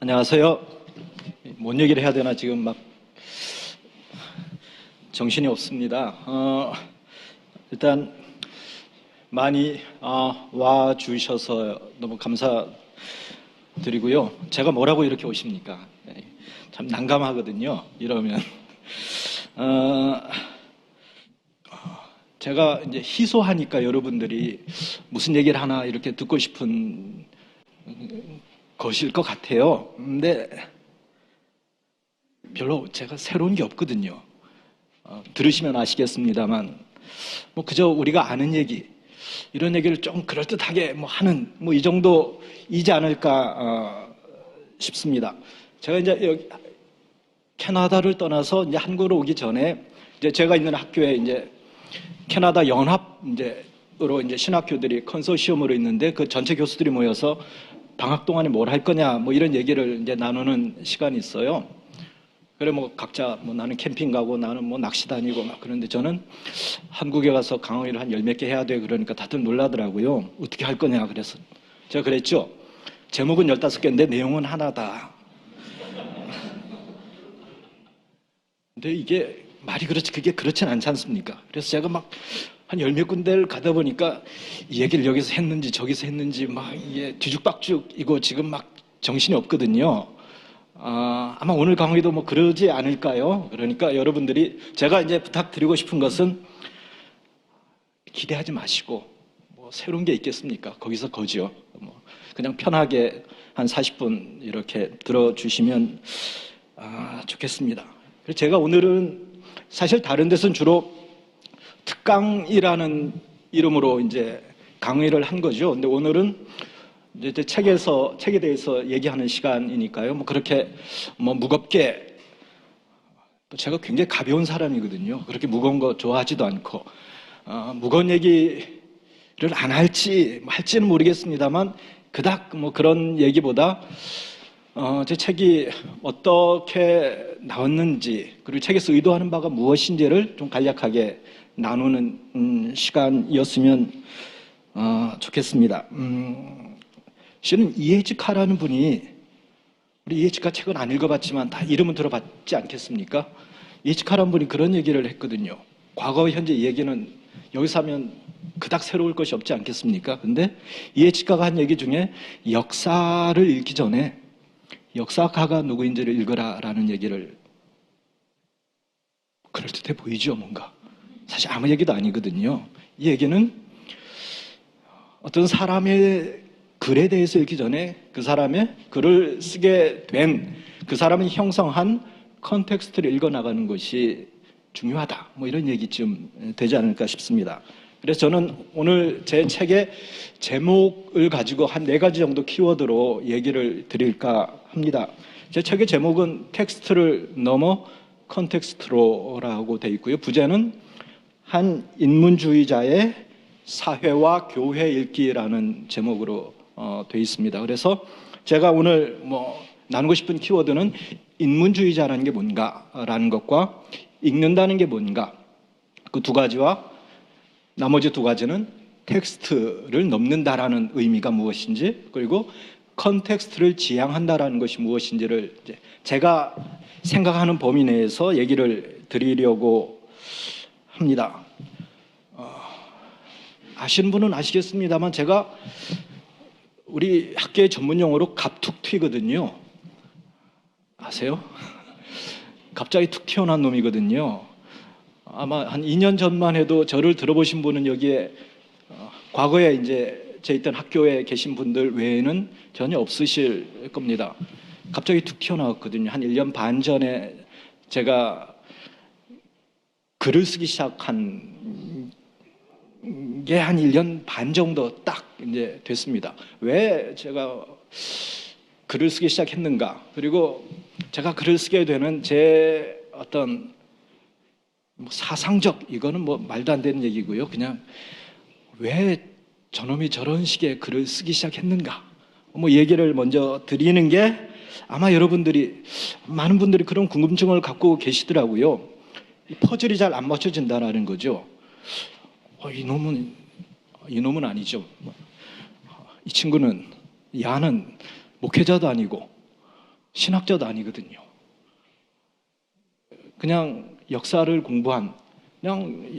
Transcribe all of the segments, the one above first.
안녕하세요. 뭔 얘기를 해야 되나 지금 막 정신이 없습니다. 일단 많이 와 주셔서 너무 감사드리고요. 제가 뭐라고 이렇게 오십니까? 참 난감하거든요. 이러면 제가 이제 희소하니까 여러분들이 무슨 얘기를 하나 이렇게 듣고 싶은 것일 것 같아요. 근데 별로 제가 새로운 게 없거든요. 들으시면 아시겠습니다만, 뭐 그저 우리가 아는 얘기, 이런 얘기를 좀 그럴듯하게 뭐 하는 뭐 이 정도이지 않을까 싶습니다. 제가 이제 여기 캐나다를 떠나서 이제 한국으로 오기 전에 이제 제가 있는 학교에 이제 캐나다 연합 이제으로 이제 신학교들이 컨소시엄으로 있는데 그 전체 교수들이 모여서 방학 동안에 뭘 할 거냐 뭐 이런 얘기를 이제 나누는 시간이 있어요. 그래 뭐 각자 뭐 나는 캠핑 가고 나는 뭐 낚시 다니고 막 그런데 저는 한국에 가서 강의를 한 열 몇 개 해야 돼 그러니까 다들 놀라더라고요. 어떻게 할 거냐 그래서 제가 그랬죠. 제목은 15개인데 내용은 하나다. 근데 이게 말이 그렇지 그게 그렇진 않지 않습니까? 그래서 제가 막 한 열 몇 군데를 가다 보니까 이 얘기를 여기서 했는지 저기서 했는지 막 이게 뒤죽박죽 이거 지금 막 정신이 없거든요. 아마 오늘 강의도 뭐 그러지 않을까요? 그러니까 여러분들이 제가 이제 부탁드리고 싶은 것은 기대하지 마시고 뭐 새로운 게 있겠습니까? 거기서 거지요. 뭐 그냥 편하게 한 40분 이렇게 들어주시면 좋겠습니다. 그래서 제가 오늘은 사실 다른 데서는 주로 특강이라는 이름으로 이제 강의를 한 거죠. 근데 오늘은 이제 책에 대해서 얘기하는 시간이니까요. 뭐 그렇게 뭐 무겁게 또 제가 굉장히 가벼운 사람이거든요. 그렇게 무거운 거 좋아하지도 않고 무거운 얘기를 안 할지는 모르겠습니다만 그닥 뭐 그런 얘기보다 제 책이 어떻게 나왔는지 그리고 책에서 의도하는 바가 무엇인지를 좀 간략하게 나누는 시간이었으면 좋겠습니다. 실은 이해직하라는 분이 우리 이해직하 책은 안 읽어봤지만 다 이름은 들어봤지 않겠습니까? 이해직하라는 분이 그런 얘기를 했거든요. 과거 현재 얘기는 여기서 하면 그닥 새로울 것이 없지 않겠습니까? 근데 이해직하가 한 얘기 중에 역사를 읽기 전에 역사가가 누구인지를 읽어라라는 얘기를 그럴듯해 보이죠, 뭔가. 사실 아무 얘기도 아니거든요. 이 얘기는 어떤 사람의 글에 대해서 읽기 전에 그 사람의 글을 쓰게 된 그 사람이 형성한 컨텍스트를 읽어나가는 것이 중요하다. 뭐 이런 얘기쯤 되지 않을까 싶습니다. 그래서 저는 오늘 제 책의 제목을 가지고 한 4가지 정도 키워드로 얘기를 드릴까 합니다. 제 책의 제목은 텍스트를 넘어 컨텍스트로라고 되어 있고요. 부제는 한 인문주의자의 사회와 교회 읽기라는 제목으로 되어 있습니다. 그래서 제가 오늘 뭐 나누고 싶은 키워드는 인문주의자라는 게 뭔가라는 것과 읽는다는 게 뭔가 그 2가지와 나머지 2가지는 텍스트를 넘는다라는 의미가 무엇인지 그리고 컨텍스트를 지향한다라는 것이 무엇인지를 제가 생각하는 범위 내에서 얘기를 드리려고 합니다. 아시는 분은 아시겠습니다만 제가 우리 학계의 전문 용어로 갑툭튀거든요. 아세요? 갑자기 툭 튀어나온 놈이거든요. 아마 한 2년 전만 해도 저를 들어보신 분은 여기에 과거에 이제 제 있던 학교에 계신 분들 외에는 전혀 없으실 겁니다. 갑자기 툭 튀어나왔거든요. 한 1년 반 전에 제가 글을 쓰기 시작한 게 한 1년 반 정도 딱 이제 됐습니다. 왜 제가 글을 쓰기 시작했는가? 그리고 제가 글을 쓰게 되는 제 어떤 사상적 이거는 뭐 말도 안 되는 얘기고요. 그냥 왜 저놈이 저런 식의 글을 쓰기 시작했는가? 뭐 얘기를 먼저 드리는 게 아마 여러분들이 많은 분들이 그런 궁금증을 갖고 계시더라고요. 이 퍼즐이 잘 안 맞춰진다라는 거죠. 이놈은 아니죠. 이 친구는 야는 목회자도 아니고 신학자도 아니거든요. 그냥 역사를 공부한 그냥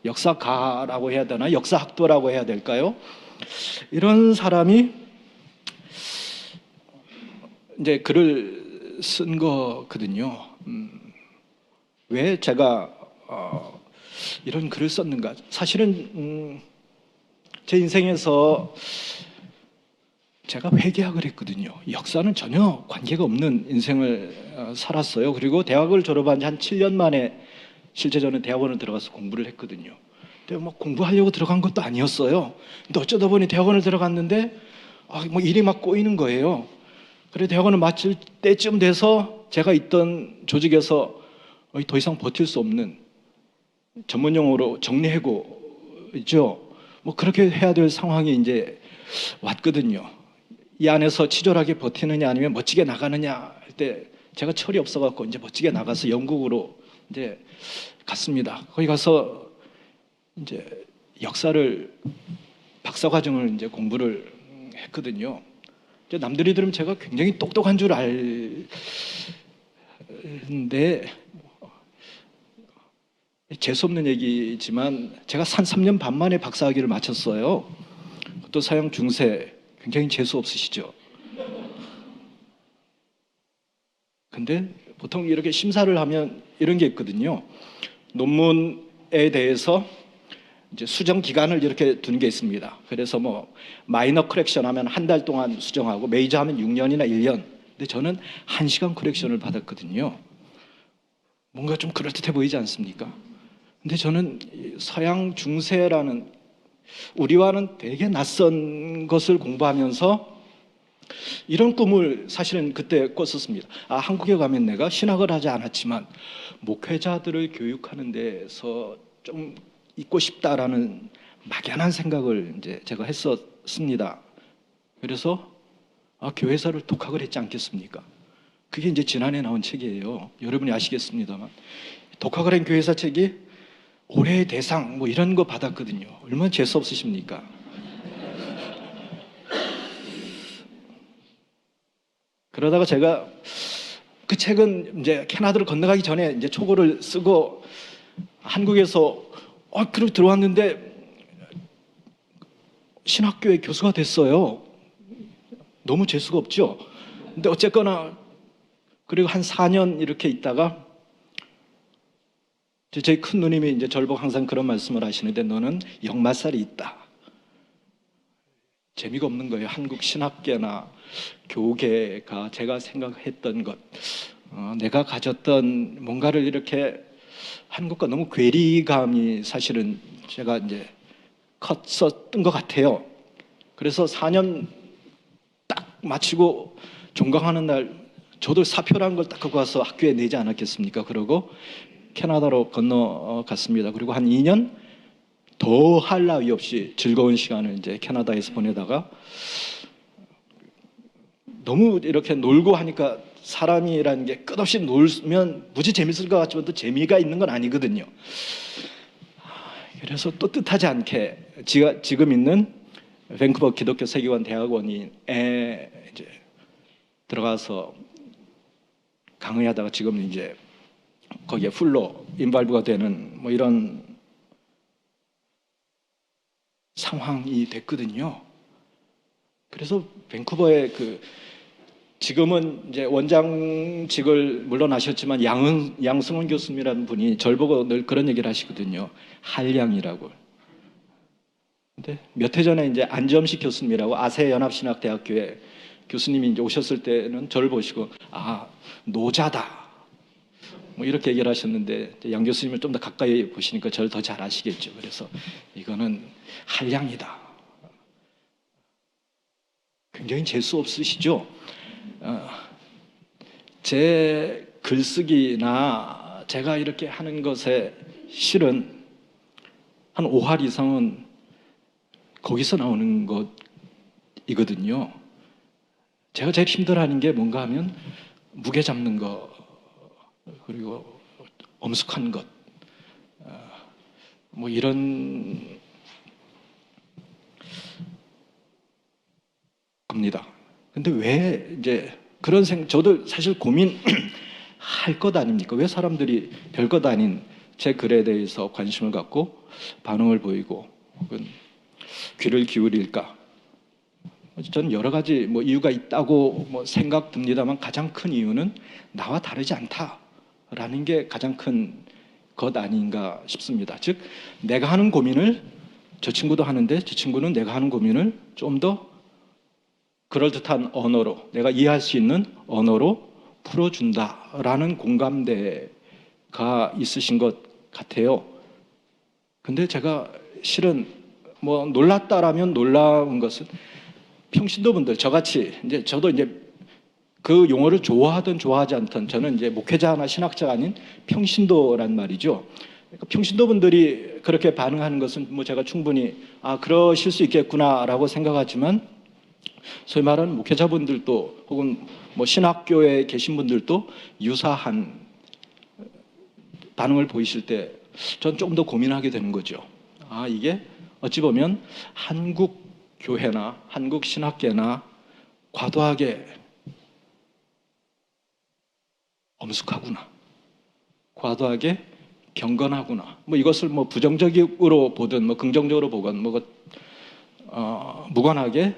역사가라고 해야 되나? 역사학도라고 해야 될까요? 이런 사람이 이제 글을 쓴 거거든요. 왜 제가 이런 글을 썼는가? 사실은 제 인생에서 제가 회계학을 했거든요. 역사는 전혀 관계가 없는 인생을 살았어요. 그리고 대학을 졸업한 지 한 7년 만에 실제 저는 대학원을 들어가서 공부를 했거든요. 근데 뭐 공부하려고 들어간 것도 아니었어요. 근데 어쩌다 보니 대학원을 들어갔는데 뭐 일이 막 꼬이는 거예요. 그래 대학원을 마칠 때쯤 돼서 제가 있던 조직에서 더 이상 버틸 수 없는 전문 용어로 정리해고죠. 뭐 그렇게 해야 될 상황이 이제 왔거든요. 이 안에서 치졸하게 버티느냐 아니면 멋지게 나가느냐 할 때 제가 철이 없어갖고 이제 멋지게 나가서 영국으로 이제 갔습니다. 거기 가서 이제 역사를 박사과정을 이제 공부를 했거든요. 이제 남들이 들으면 제가 굉장히 똑똑한 줄 알는데 재수없는 얘기지만 제가 한 3년 반 만에 박사학위를 마쳤어요. 또 서양 중세 굉장히 재수 없으시죠? 근데 보통 이렇게 심사를 하면 이런 게 있거든요. 논문에 대해서 이제 수정 기간을 이렇게 두는 게 있습니다. 그래서 뭐 마이너 커렉션 하면 한 달 동안 수정하고 메이저 하면 6년이나 1년. 근데 저는 1시간 커렉션을 받았거든요. 뭔가 좀 그럴듯해 보이지 않습니까? 근데 저는 서양 중세라는 우리와는 되게 낯선 것을 공부하면서 이런 꿈을 사실은 그때 꿨었습니다. 한국에 가면 내가 신학을 하지 않았지만 목회자들을 교육하는 데서 좀 있고 싶다라는 막연한 생각을 이제 제가 했었습니다. 그래서 교회사를 독학을 했지 않겠습니까? 그게 이제 지난해 나온 책이에요. 여러분이 아시겠습니다만 독학을 한 교회사 책이 올해의 대상 뭐 이런 거 받았거든요. 얼마나 재수 없으십니까? 그러다가 제가 그 책은 이제 캐나다를 건너가기 전에 이제 초고를 쓰고 한국에서 그리고 들어왔는데 신학교의 교수가 됐어요. 너무 재수가 없죠. 근데 어쨌거나 그리고 한 4년 이렇게 있다가 저희 큰 누님이 이제 저를 보고 항상 그런 말씀을 하시는데 너는 역마살이 있다. 재미가 없는 거예요. 한국 신학계나 교계가 제가 생각했던 것, 내가 가졌던 뭔가를 이렇게 한국과 너무 괴리감이 사실은 제가 이제 컸었던 것 같아요. 그래서 4년 딱 마치고 종강하는 날 저도 사표라는 걸 딱 갖고 와서 학교에 내지 않았겠습니까? 그러고 캐나다로 건너갔습니다. 그리고 한 2년 더 할 나위 없이 즐거운 시간을 이제 캐나다에서 보내다가 너무 이렇게 놀고 하니까 사람이라는 게 끝없이 놀면 무지 재밌을 것 같지만 또 재미가 있는 건 아니거든요. 그래서 또 뜻하지 않게 지금 있는 밴쿠버 기독교 세계관 대학원에 이제 들어가서 강의하다가 지금 이제 거기에 풀로 인발부가 되는 뭐 이런 상황이 됐거든요. 그래서 밴쿠버에 지금은 이제 원장직을 물러나셨지만 양승원 교수님이라는 분이 저를 보고 늘 그런 얘기를 하시거든요. 한량이라고. 근데 몇 해 전에 이제 안점식 교수님이라고 아세연합신학대학교에 교수님이 이제 오셨을 때는 저를 보시고 노자다. 뭐 이렇게 얘기를 하셨는데 양 교수님을 좀 더 가까이 보시니까 저를 더 잘 아시겠죠. 그래서 이거는 한량이다. 굉장히 재수 없으시죠? 제 글쓰기나 제가 이렇게 하는 것에 실은 한 5할 이상은 거기서 나오는 것이거든요. 제가 제일 힘들어하는 게 뭔가 하면 무게 잡는 거 그리고 엄숙한 것 뭐 이런 겁니다. 근데 왜 이제 저도 사실 고민할 것 아닙니까? 왜 사람들이 별것 아닌 제 글에 대해서 관심을 갖고 반응을 보이고 혹은 귀를 기울일까? 저는 여러 가지 이유가 있다고 생각 듭니다만 가장 큰 이유는 나와 다르지 않다라는 게 가장 큰 것 아닌가 싶습니다. 즉 내가 하는 고민을 저 친구도 하는데 저 친구는 내가 하는 고민을 좀 더 그럴듯한 언어로 내가 이해할 수 있는 언어로 풀어준다라는 공감대가 있으신 것 같아요. 근데 제가 실은 놀랐다라면 놀라운 것은 평신도분들 저같이 저도 그 용어를 좋아하든 좋아하지 않든 저는 목회자나 신학자가 아닌 평신도란 말이죠. 그러니까 평신도분들이 그렇게 반응하는 것은 제가 충분히 그러실 수 있겠구나라고 생각하지만 소위 말하는 목회자분들도 혹은 신학교에 계신 분들도 유사한 반응을 보이실 때 전 조금 더 고민하게 되는 거죠. 이게 어찌 보면 한국 교회나 한국 신학계나 과도하게 엄숙하구나, 과도하게 경건하구나. 이것을 부정적으로 보든 긍정적으로 보건 무관하게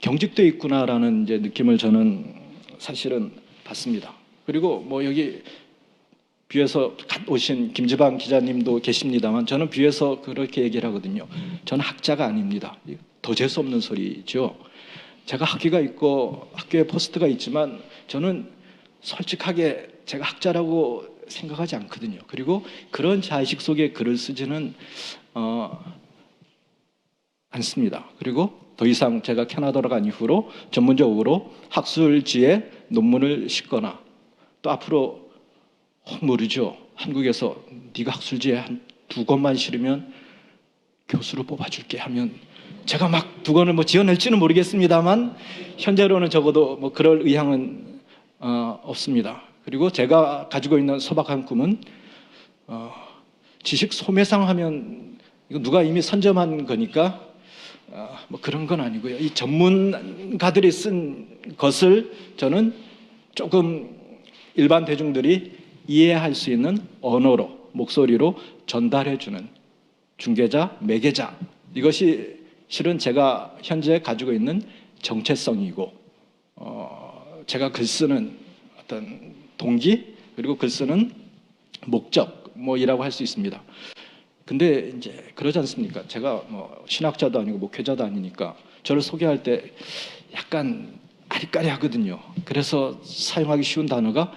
경직돼 있구나라는 느낌을 저는 사실은 받습니다. 그리고 여기 뷰에서 갓 오신 김지방 기자님도 계십니다만 저는 뷰에서 그렇게 얘기를 하거든요. 저는 학자가 아닙니다. 더 재수 없는 소리죠. 제가 학위가 있고 학교에 포스트가 있지만 저는 솔직하게 제가 학자라고 생각하지 않거든요. 그리고 그런 자의식 속에 글을 쓰지는 않습니다. 그리고 더 이상 제가 캐나다로 간 이후로 전문적으로 학술지에 논문을 싣거나 또 앞으로 모르죠. 한국에서 네가 학술지에 한 2권만 실으면 교수로 뽑아줄게 하면 제가 막 2권을 지어낼지는 모르겠습니다만 현재로는 적어도 그럴 의향은 없습니다. 그리고 제가 가지고 있는 소박한 꿈은 지식 소매상하면 이거 누가 이미 선점한 거니까 그런 건 아니고요. 이 전문가들이 쓴 것을 저는 조금 일반 대중들이 이해할 수 있는 언어로 목소리로 전달해주는 중개자, 매개자, 이것이 실은 제가 현재 가지고 있는 정체성이고 제가 글 쓰는 어떤 동기 그리고 글 쓰는 목적이라고 할 수 있습니다. 근데 그러지 않습니까? 제가 신학자도 아니고 목회자도 아니니까 저를 소개할 때 약간 아리까리하거든요. 그래서 사용하기 쉬운 단어가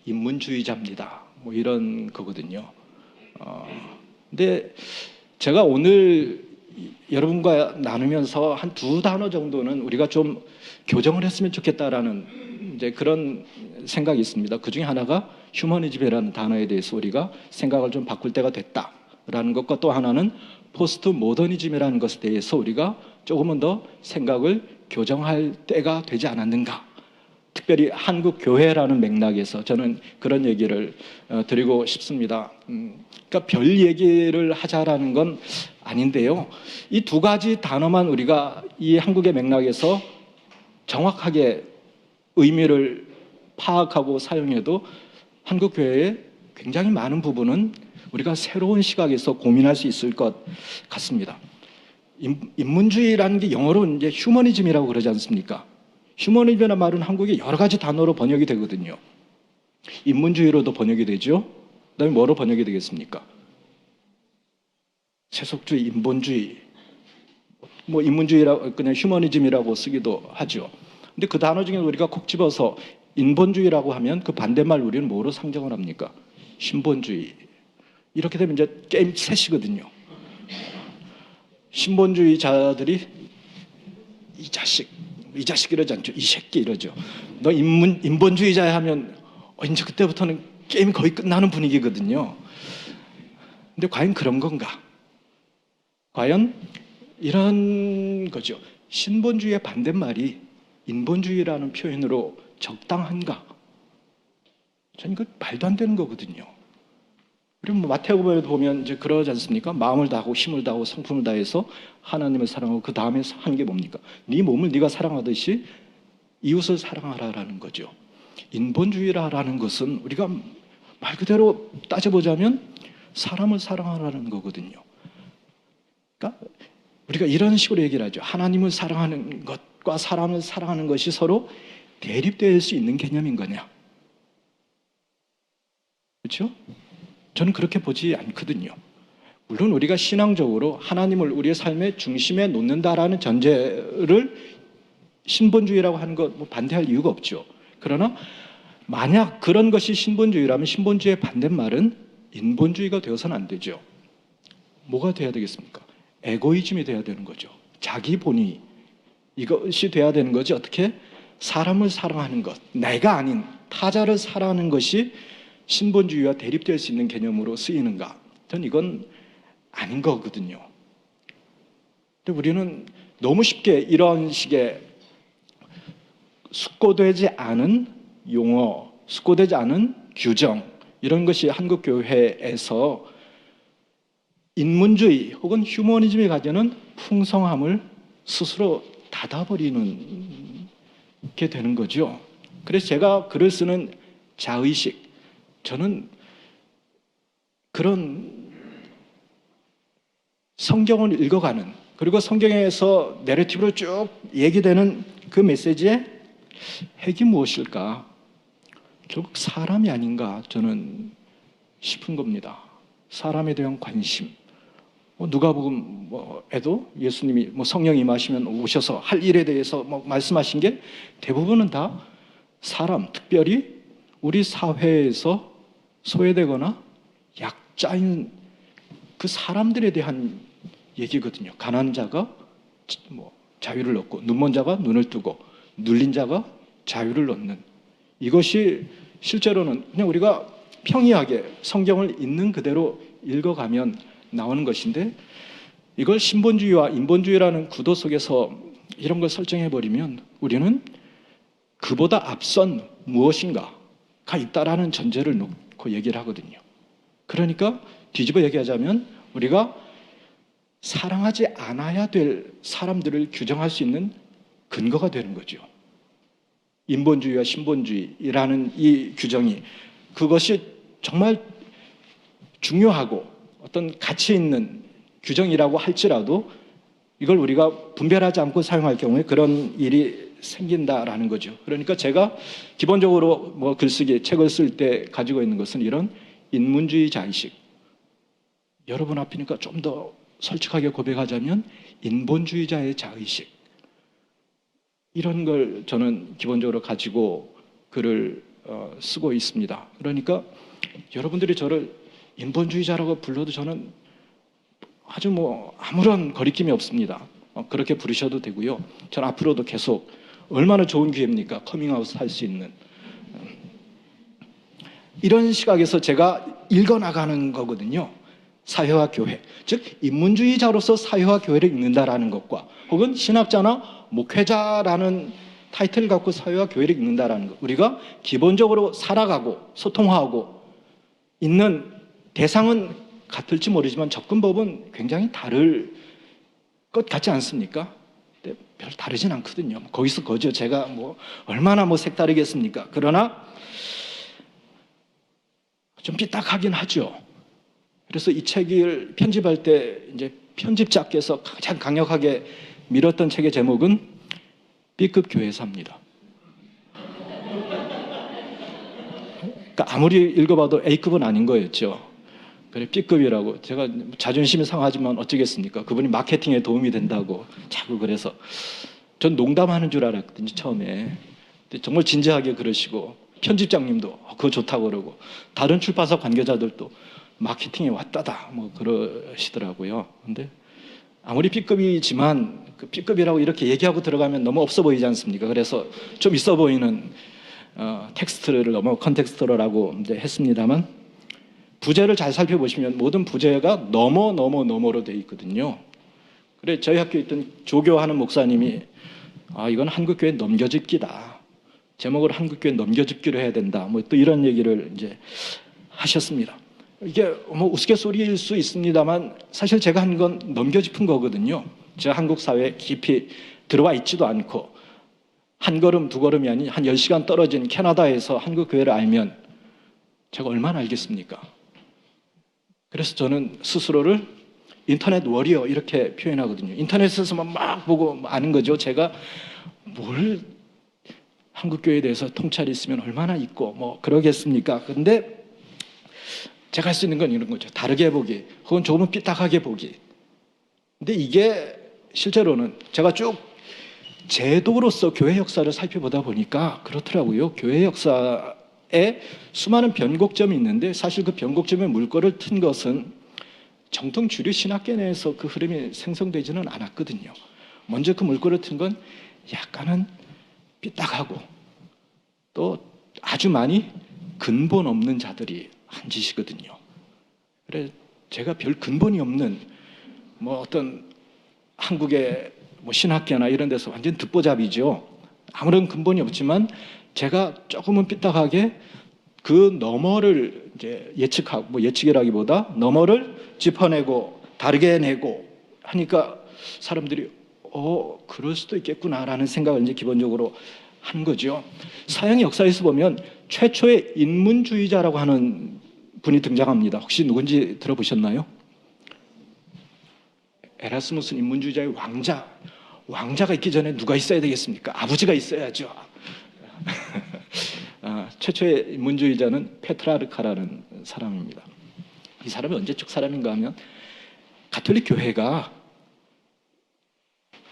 인문주의자입니다. 이런 거거든요. 근데 제가 오늘 여러분과 나누면서 한 2단어 정도는 우리가 좀 교정을 했으면 좋겠다라는 그런 생각이 있습니다. 그 중에 하나가 휴머니즘이라는 단어에 대해서 우리가 생각을 좀 바꿀 때가 됐다라는 것과 또 하나는 포스트 모더니즘이라는 것에 대해서 우리가 조금은 더 생각을 교정할 때가 되지 않았는가. 특별히 한국 교회라는 맥락에서 저는 그런 얘기를 드리고 싶습니다. 그러니까 별 얘기를 하자라는 건 아닌데요. 이 2가지 단어만 우리가 이 한국의 맥락에서 정확하게 의미를 파악하고 사용해도 한국 교회의 굉장히 많은 부분은 우리가 새로운 시각에서 고민할 수 있을 것 같습니다. 인문주의라는 게 영어로 휴머니즘이라고 그러지 않습니까? 휴머니즘이라는 말은 한국에 여러 가지 단어로 번역이 되거든요. 인문주의로도 번역이 되죠. 그다음에 뭐로 번역이 되겠습니까? 세속주의, 인본주의, 인문주의라고 그냥 휴머니즘이라고 쓰기도 하죠. 근데 그 단어 중에 우리가 콕 집어서 인본주의라고 하면 그 반대말 우리는 뭐로 상정을 합니까? 신본주의. 이렇게 되면 게임 셋이거든요. 신본주의자들이 이 자식 이러지 않죠. 이 새끼 이러죠. 너 인본주의자야 하면 이제 그때부터는 게임이 거의 끝나는 분위기거든요. 근데 과연 그런 건가? 과연 이런 거죠. 신본주의의 반대말이 인본주의라는 표현으로 적당한가? 저는 이거 말도 안 되는 거거든요. 그리고 마태복음에 보면 그러지 않습니까? 마음을 다하고 힘을 다하고 성품을 다해서 하나님을 사랑하고 그 다음에 한 게 뭡니까? 네 몸을 네가 사랑하듯이 이웃을 사랑하라라는 거죠. 인본주의라는 것은 우리가 말 그대로 따져보자면 사람을 사랑하라는 거거든요. 그러니까 우리가 이런 식으로 얘기를 하죠. 하나님을 사랑하는 것과 사람을 사랑하는 것이 서로 대립될 수 있는 개념인 거냐? 그렇죠? 저는 그렇게 보지 않거든요. 물론 우리가 신앙적으로 하나님을 우리의 삶의 중심에 놓는다라는 전제를 신본주의라고 하는 것 반대할 이유가 없죠. 그러나 만약 그런 것이 신본주의라면 신본주의의 반대말은 인본주의가 되어서는 안 되죠. 뭐가 돼야 되겠습니까? 에고이즘이 돼야 되는 거죠. 자기 본의, 이것이 돼야 되는 거지. 어떻게? 사람을 사랑하는 것, 내가 아닌 타자를 사랑하는 것이 신본주의와 대립될 수 있는 개념으로 쓰이는가? 저는 이건 아닌 거거든요. 근데 우리는 너무 쉽게 이런 식의 숙고되지 않은 용어, 숙고되지 않은 규정, 이런 것이 한국 교회에서 인문주의 혹은 휴머니즘이 가지는 풍성함을 스스로 닫아버리는 게 되는 거죠. 그래서 제가 글을 쓰는 자의식, 저는 그런 성경을 읽어가는, 그리고 성경에서 내러티브로 쭉 얘기되는 그 메시지의 핵이 무엇일까? 결국 사람이 아닌가 저는 싶은 겁니다. 사람에 대한 관심. 누가복음에도 예수님이 성령이 임하시면 오셔서 할 일에 대해서 말씀하신 게 대부분은 다 사람, 특별히 우리 사회에서 소외되거나 약자인 그 사람들에 대한 얘기거든요. 가난한 자가 자유를 얻고, 눈먼 자가 눈을 뜨고, 눌린 자가 자유를 얻는, 이것이 실제로는 그냥 우리가 평이하게 성경을 있는 그대로 읽어가면 나오는 것인데, 이걸 신본주의와 인본주의라는 구도 속에서 이런 걸 설정해버리면 우리는 그보다 앞선 무엇인가가 있다라는 전제를 놓고 얘기를 하거든요. 그러니까 뒤집어 얘기하자면 우리가 사랑하지 않아야 될 사람들을 규정할 수 있는 근거가 되는 거죠. 인본주의와 신본주의라는 이 규정이, 그것이 정말 중요하고 어떤 가치 있는 규정이라고 할지라도 이걸 우리가 분별하지 않고 사용할 경우에 그런 일이 생긴다라는 거죠. 그러니까 제가 기본적으로 글쓰기, 책을 쓸 때 가지고 있는 것은 이런 인문주의 자의식. 여러분 앞이니까 좀 더 솔직하게 고백하자면 인본주의자의 자의식. 이런 걸 저는 기본적으로 가지고 글을 쓰고 있습니다. 그러니까 여러분들이 저를 인본주의자라고 불러도 저는 아주 아무런 거리낌이 없습니다. 그렇게 부르셔도 되고요. 저는 앞으로도 계속, 얼마나 좋은 기회입니까? 커밍아웃 할 수 있는. 이런 시각에서 제가 읽어나가는 거거든요. 사회와 교회, 즉 인문주의자로서 사회와 교회를 읽는다라는 것과, 혹은 신학자나 목회자라는 타이틀을 갖고 사회와 교회를 읽는다라는 것, 우리가 기본적으로 살아가고 소통하고 있는 대상은 같을지 모르지만 접근법은 굉장히 다를 것 같지 않습니까? 근데 별 다르진 않거든요. 거기서 거저 제가 얼마나 색다르겠습니까? 그러나 좀 삐딱하긴 하죠. 그래서 이 책을 편집할 때 이제 편집자께서 가장 강력하게 밀었던 책의 제목은 B급 교회사입니다. 그러니까 아무리 읽어봐도 A급은 아닌 거였죠. 그래, B급이라고. 제가 자존심이 상하지만 어쩌겠습니까? 그분이 마케팅에 도움이 된다고 자꾸 그래서. 전 농담하는 줄 알았거든요, 처음에. 근데 정말 진지하게 그러시고, 편집장님도 그거 좋다고 그러고, 다른 출판사 관계자들도 마케팅에 왔다다 그러시더라고요. 근데 아무리 B급이지만 그 B급이라고 이렇게 얘기하고 들어가면 너무 없어 보이지 않습니까? 그래서 좀 있어 보이는 텍스트를 컨텍스트라고 이제 했습니다만, 부제를 잘 살펴보시면 모든 부제가 너머로 돼 있거든요. 그래, 저희 학교에 있던 조교하는 목사님이 이건 한국교회 넘겨짚기다. 제목을 한국교회 넘겨짚기로 해야 된다. 또 이런 얘기를 이제 하셨습니다. 이게 우스갯소리일 수 있습니다만 사실 제가 한 건 넘겨짚은 거거든요. 제가 한국 사회에 깊이 들어와 있지도 않고 한 걸음 두 걸음이 아닌 한 10시간 떨어진 캐나다에서 한국 교회를 알면 제가 얼마나 알겠습니까? 그래서 저는 스스로를 인터넷 워리어 이렇게 표현하거든요. 인터넷에서만 막 보고 아는 거죠. 제가 뭘 한국교회에 대해서 통찰이 있으면 얼마나 있고 뭐 그러겠습니까? 근데 제가 할 수 있는 건 이런 거죠. 다르게 보기 혹은 조금은 삐딱하게 보기. 근데 이게 실제로는 제가 쭉 제도로서 교회 역사를 살펴보다 보니까 그렇더라고요. 교회 역사에 수많은 변곡점이 있는데 사실 그 변곡점의 물꼬를 튼 것은 정통 주류 신학계 내에서 그 흐름이 생성되지는 않았거든요. 먼저 그 물꼬를 튼 건 약간은 삐딱하고 또 아주 많이 근본 없는 자들이 한 짓이거든요. 그래 제가 별 근본이 없는 뭐 어떤 한국의 뭐 신학계나 이런 데서 완전 듣보잡이죠. 아무런 근본이 없지만 제가 조금은 삐딱하게 그 너머를 이제 예측하고 뭐 예측이라기보다 너머를 짚어내고 다르게 내고 하니까 사람들이 그럴 수도 있겠구나라는 생각을 이제 기본적으로 한 거죠. 서양 역사에서 보면 최초의 인문주의자라고 하는 분이 등장합니다. 혹시 누군지 들어보셨나요? 에라스무스 인문주의자의 왕자가 있기 전에 누가 있어야 되겠습니까? 아버지가 있어야죠. 최초의 인문주의자는 페트라르카라는 사람입니다. 이 사람이 언제적 사람인가 하면 가톨릭 교회가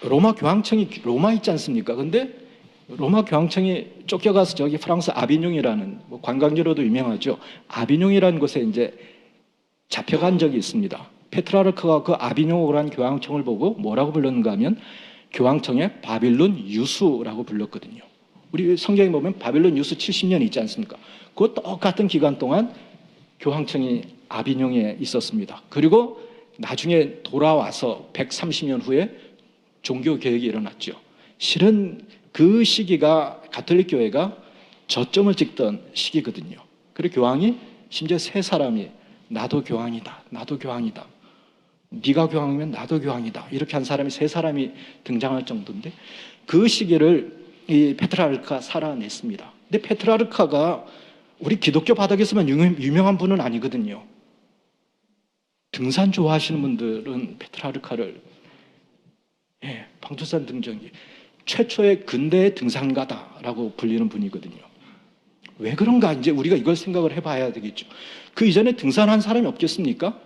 로마 교황청이 로마 있지 않습니까? 근데 로마 교황청이 쫓겨가서 저기 프랑스 아비뇽이라는 뭐 관광지로도 유명하죠. 아비뇽이라는 곳에 이제 잡혀간 적이 있습니다. 페트라르크가 그 아비뇽이라는 교황청을 보고 뭐라고 불렀는가 하면 교황청의 바빌론 유수라고 불렀거든요. 우리 성경에 보면 바빌론 유수 70년 있지 않습니까? 그 똑같은 기간 동안 교황청이 아비뇽에 있었습니다. 그리고 나중에 돌아와서 130년 후에 종교개혁이 일어났죠. 실은 그 시기가 가톨릭 교회가 저점을 찍던 시기거든요. 그리고 교황이 심지어 세 사람이 나도 교황이다. 나도 교황이다. 네가 교황이면 나도 교황이다. 이렇게 한 사람이 세 사람이 등장할 정도인데 그 시기를 이 페트라르카가 살아냈습니다. 근데 페트라르카가 우리 기독교 바닥에서만 유명한 분은 아니거든요. 등산 좋아하시는 분들은 페트라르카를 방두산 등정기 최초의 근대 등산가다라고 불리는 분이거든요. 왜 그런가 이제 우리가 이걸 생각을 해봐야 되겠죠. 그 이전에 등산한 사람이 없겠습니까?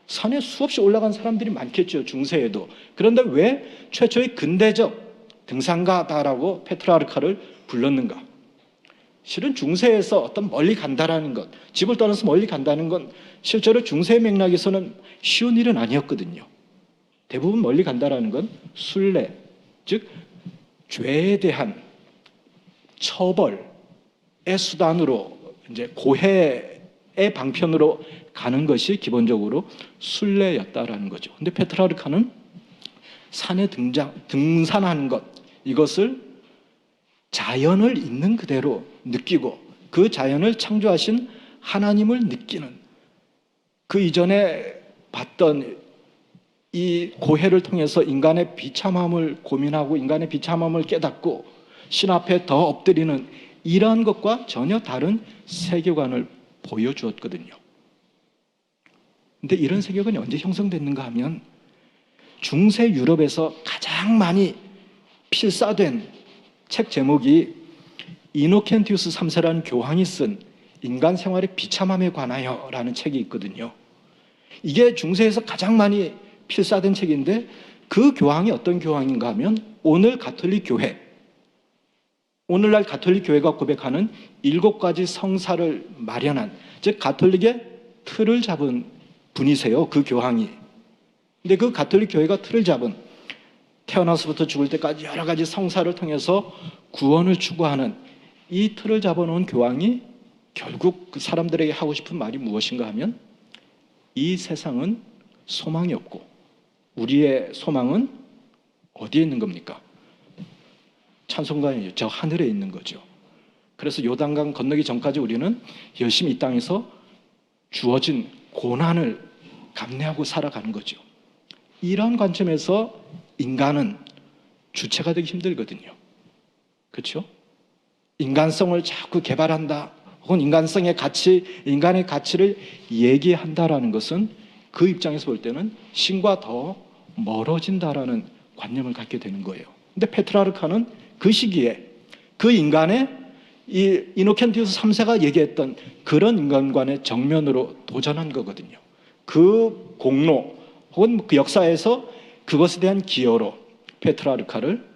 산에 수없이 올라간 사람들이 많겠죠. 중세에도. 그런데 왜 최초의 근대적 등산가다라고 페트라르카를 불렀는가? 실은 중세에서 어떤 멀리 간다라는 것, 집을 떠나서 멀리 간다는 건 실제로 중세의 맥락에서는 쉬운 일은 아니었거든요. 대부분 멀리 간다라는 건 순례, 즉 죄에 대한 처벌의 수단으로 이제 고해의 방편으로 가는 것이 기본적으로 순례였다라는 거죠. 근데 페트라르카는 산에 등산하는 것, 이것을 자연을 있는 그대로 느끼고 그 자연을 창조하신 하나님을 느끼는 그 이전에 봤던 이 고해를 통해서 인간의 비참함을 고민하고 인간의 비참함을 깨닫고 신 앞에 더 엎드리는 이러한 것과 전혀 다른 세계관을 보여주었거든요. 근데 이런 세계관이 언제 형성됐는가 하면 중세 유럽에서 가장 많이 필사된 책 제목이 이노켄티우스 3세라는 교황이 쓴 인간 생활의 비참함에 관하여 라는 책이 있거든요. 이게 중세에서 가장 많이 필사된 책인데 그 교황이 어떤 교황인가 하면 오늘날 가톨릭 교회가 고백하는 7가지 성사를 마련한, 즉 가톨릭의 틀을 잡은 분이세요. 그 교황이. 근데 그 가톨릭 교회가 틀을 잡은, 태어나서부터 죽을 때까지 여러 가지 성사를 통해서 구원을 추구하는 이 틀을 잡아놓은 교황이 결국 그 사람들에게 하고 싶은 말이 무엇인가 하면 이 세상은 소망이 없고 우리의 소망은 어디에 있는 겁니까? 찬송가에 저 하늘에 있는 거죠. 그래서 요단강 건너기 전까지 우리는 열심히 이 땅에서 주어진 고난을 감내하고 살아가는 거죠. 이런 관점에서 인간은 주체가 되기 힘들거든요. 그렇죠? 인간성을 자꾸 개발한다, 혹은 인간성의 가치, 인간의 가치를 얘기한다라는 것은 그 입장에서 볼 때는 신과 더 멀어진다라는 관념을 갖게 되는 거예요. 근데 페트라르카는 그 시기에 그 인간의 이 이노켄티우스 3세가 얘기했던 그런 인간관의 정면으로 도전한 거거든요. 그 공로 혹은 그 역사에서 그것에 대한 기여로 페트라르카를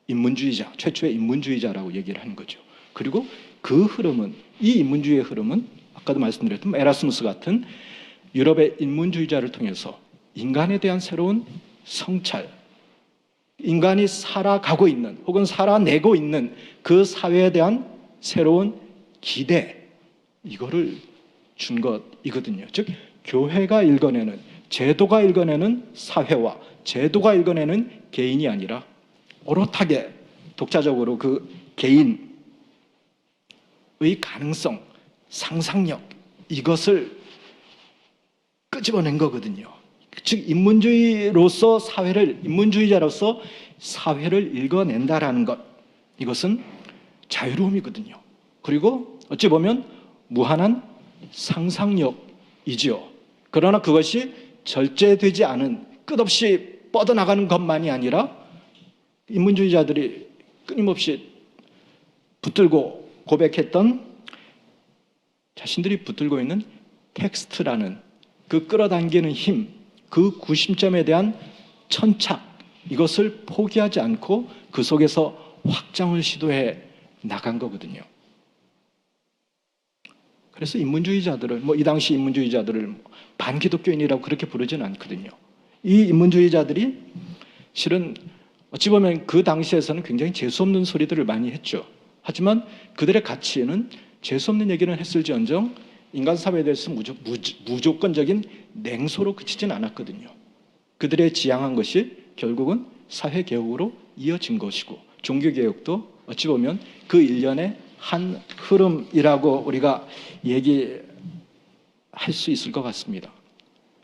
인문주의자, 최초의 인문주의자라고 얘기를 하는 거죠. 그리고 그 흐름은, 이 인문주의의 흐름은 아까도 말씀드렸던 에라스무스 같은 유럽의 인문주의자를 통해서 인간에 대한 새로운 성찰, 인간이 살아가고 있는 혹은 살아내고 있는 그 사회에 대한 새로운 기대, 이거를 준 것이거든요. 즉 교회가 읽어내는, 제도가 읽어내는 사회와 제도가 읽어내는 개인이 아니라 오롯하게 독자적으로 그 개인의 가능성, 상상력, 이것을 끄집어낸 거거든요. 즉 인문주의자로서 사회를 읽어낸다라는 것, 이것은 자유로움이거든요. 그리고 어찌 보면 무한한 상상력이지요. 그러나 그것이 절제되지 않은, 끝없이 뻗어나가는 것만이 아니라 인문주의자들이 끊임없이 붙들고 고백했던, 자신들이 붙들고 있는 텍스트라는 그 끌어당기는 힘, 그 구심점에 대한 천착, 이것을 포기하지 않고 그 속에서 확장을 시도해 나간 거거든요. 그래서 인문주의자들을, 이 당시 인문주의자들을 반기독교인이라고 그렇게 부르지는 않거든요. 이 인문주의자들이 실은 어찌 보면 그 당시에서는 굉장히 재수없는 소리들을 많이 했죠. 하지만 그들의 가치는 재수없는 얘기는 했을지언정 인간 사회에 대해서 무조건적인 냉소로 그치진 않았거든요. 그들의 지향한 것이 결국은 사회개혁으로 이어진 것이고, 종교개혁도 어찌 보면 그 일련의 한 흐름이라고 우리가 얘기할 수 있을 것 같습니다.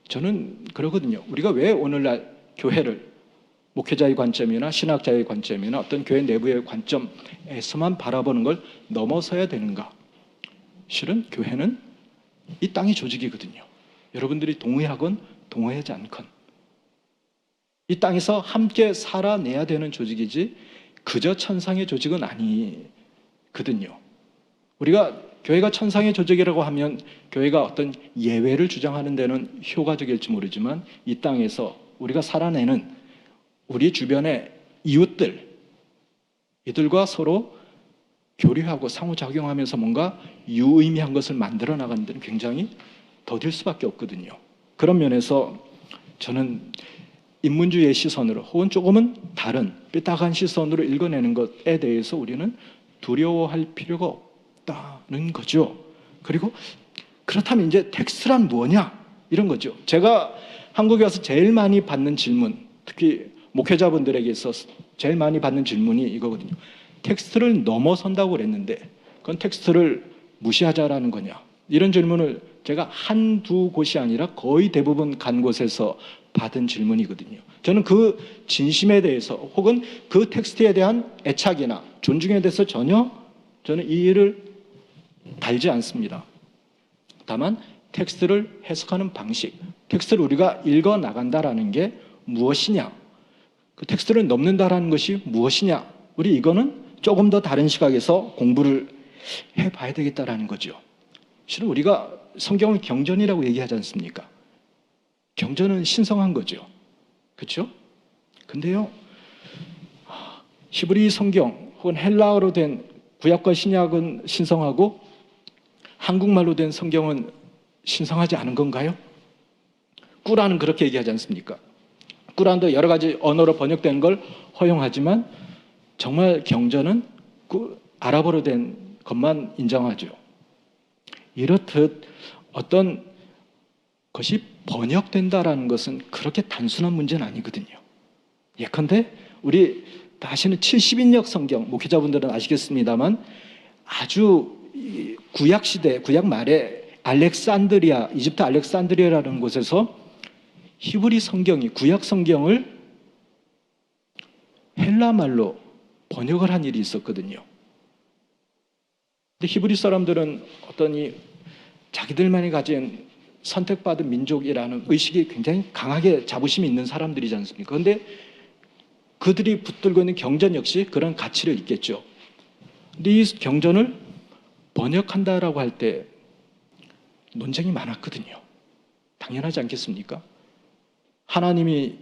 저는 그러거든요. 우리가 왜 오늘날 교회를 목회자의 관점이나 신학자의 관점이나 어떤 교회 내부의 관점에서만 바라보는 걸 넘어서야 되는가? 실은 교회는 이 땅의 조직이거든요. 여러분들이 동의하건 동의하지 않건 이 땅에서 함께 살아내야 되는 조직이지 그저 천상의 조직은 아니거든요. 우리가 교회가 천상의 조직이라고 하면 교회가 어떤 예외를 주장하는 데는 효과적일지 모르지만 이 땅에서 우리가 살아내는 우리 주변의 이웃들, 이들과 서로 교류하고 상호작용하면서 뭔가 유의미한 것을 만들어 나가는 데는 굉장히 더딜 수밖에 없거든요. 그런 면에서 저는 인문주의의 시선으로 혹은 조금은 다른 삐딱한 시선으로 읽어내는 것에 대해서 우리는 두려워할 필요가 없다는 거죠. 그리고 그렇다면 이제 텍스트란 뭐냐? 이런 거죠. 제가 한국에 와서 제일 많이 받는 질문, 특히 목회자분들에게서 제일 많이 받는 질문이 이거거든요. 텍스트를 넘어선다고 그랬는데 그건 텍스트를 무시하자라는 거냐? 이런 질문을 제가 한두 곳이 아니라 거의 대부분 간 곳에서 받은 질문이거든요. 저는 그 진심에 대해서 혹은 그 텍스트에 대한 애착이나 존중에 대해서 전혀 저는 이의를 달지 않습니다. 다만 텍스트를 해석하는 방식, 텍스트를 우리가 읽어 나간다라는 게 무엇이냐, 그 텍스트를 넘는다라는 것이 무엇이냐, 우리 이거는 조금 더 다른 시각에서 공부를 해봐야 되겠다라는 거죠. 실은 우리가 성경을 경전이라고 얘기하지 않습니까? 경전은 신성한 거죠. 그렇죠? 근데요, 히브리 성경 혹은 헬라어로 된 구약과 신약은 신성하고 한국말로 된 성경은 신성하지 않은 건가요? 꾸란은 그렇게 얘기하지 않습니까? 꾸란도 여러 가지 언어로 번역된 걸 허용하지만 정말 경전은 그 아랍어로 된 것만 인정하죠. 이렇듯 어떤 것이 번역된다라는 것은 그렇게 단순한 문제는 아니거든요. 예컨대 우리 다시는 70인역 성경, 목회자분들은 아시겠습니다만 아주 구약 시대, 구약 말에 알렉산드리아, 이집트 알렉산드리아라는 곳에서 히브리 성경이, 구약 성경을 헬라 말로 번역을 한 일이 있었거든요. 근데 히브리 사람들은 어떤 이 자기들만이 가진 선택받은 민족이라는 의식이 굉장히 강하게 자부심이 있는 사람들이지 않습니까? 그런데 그들이 붙들고 있는 경전 역시 그런 가치를 있겠죠. 근데 이 경전을 번역한다라고 할 때 논쟁이 많았거든요. 당연하지 않겠습니까? 하나님이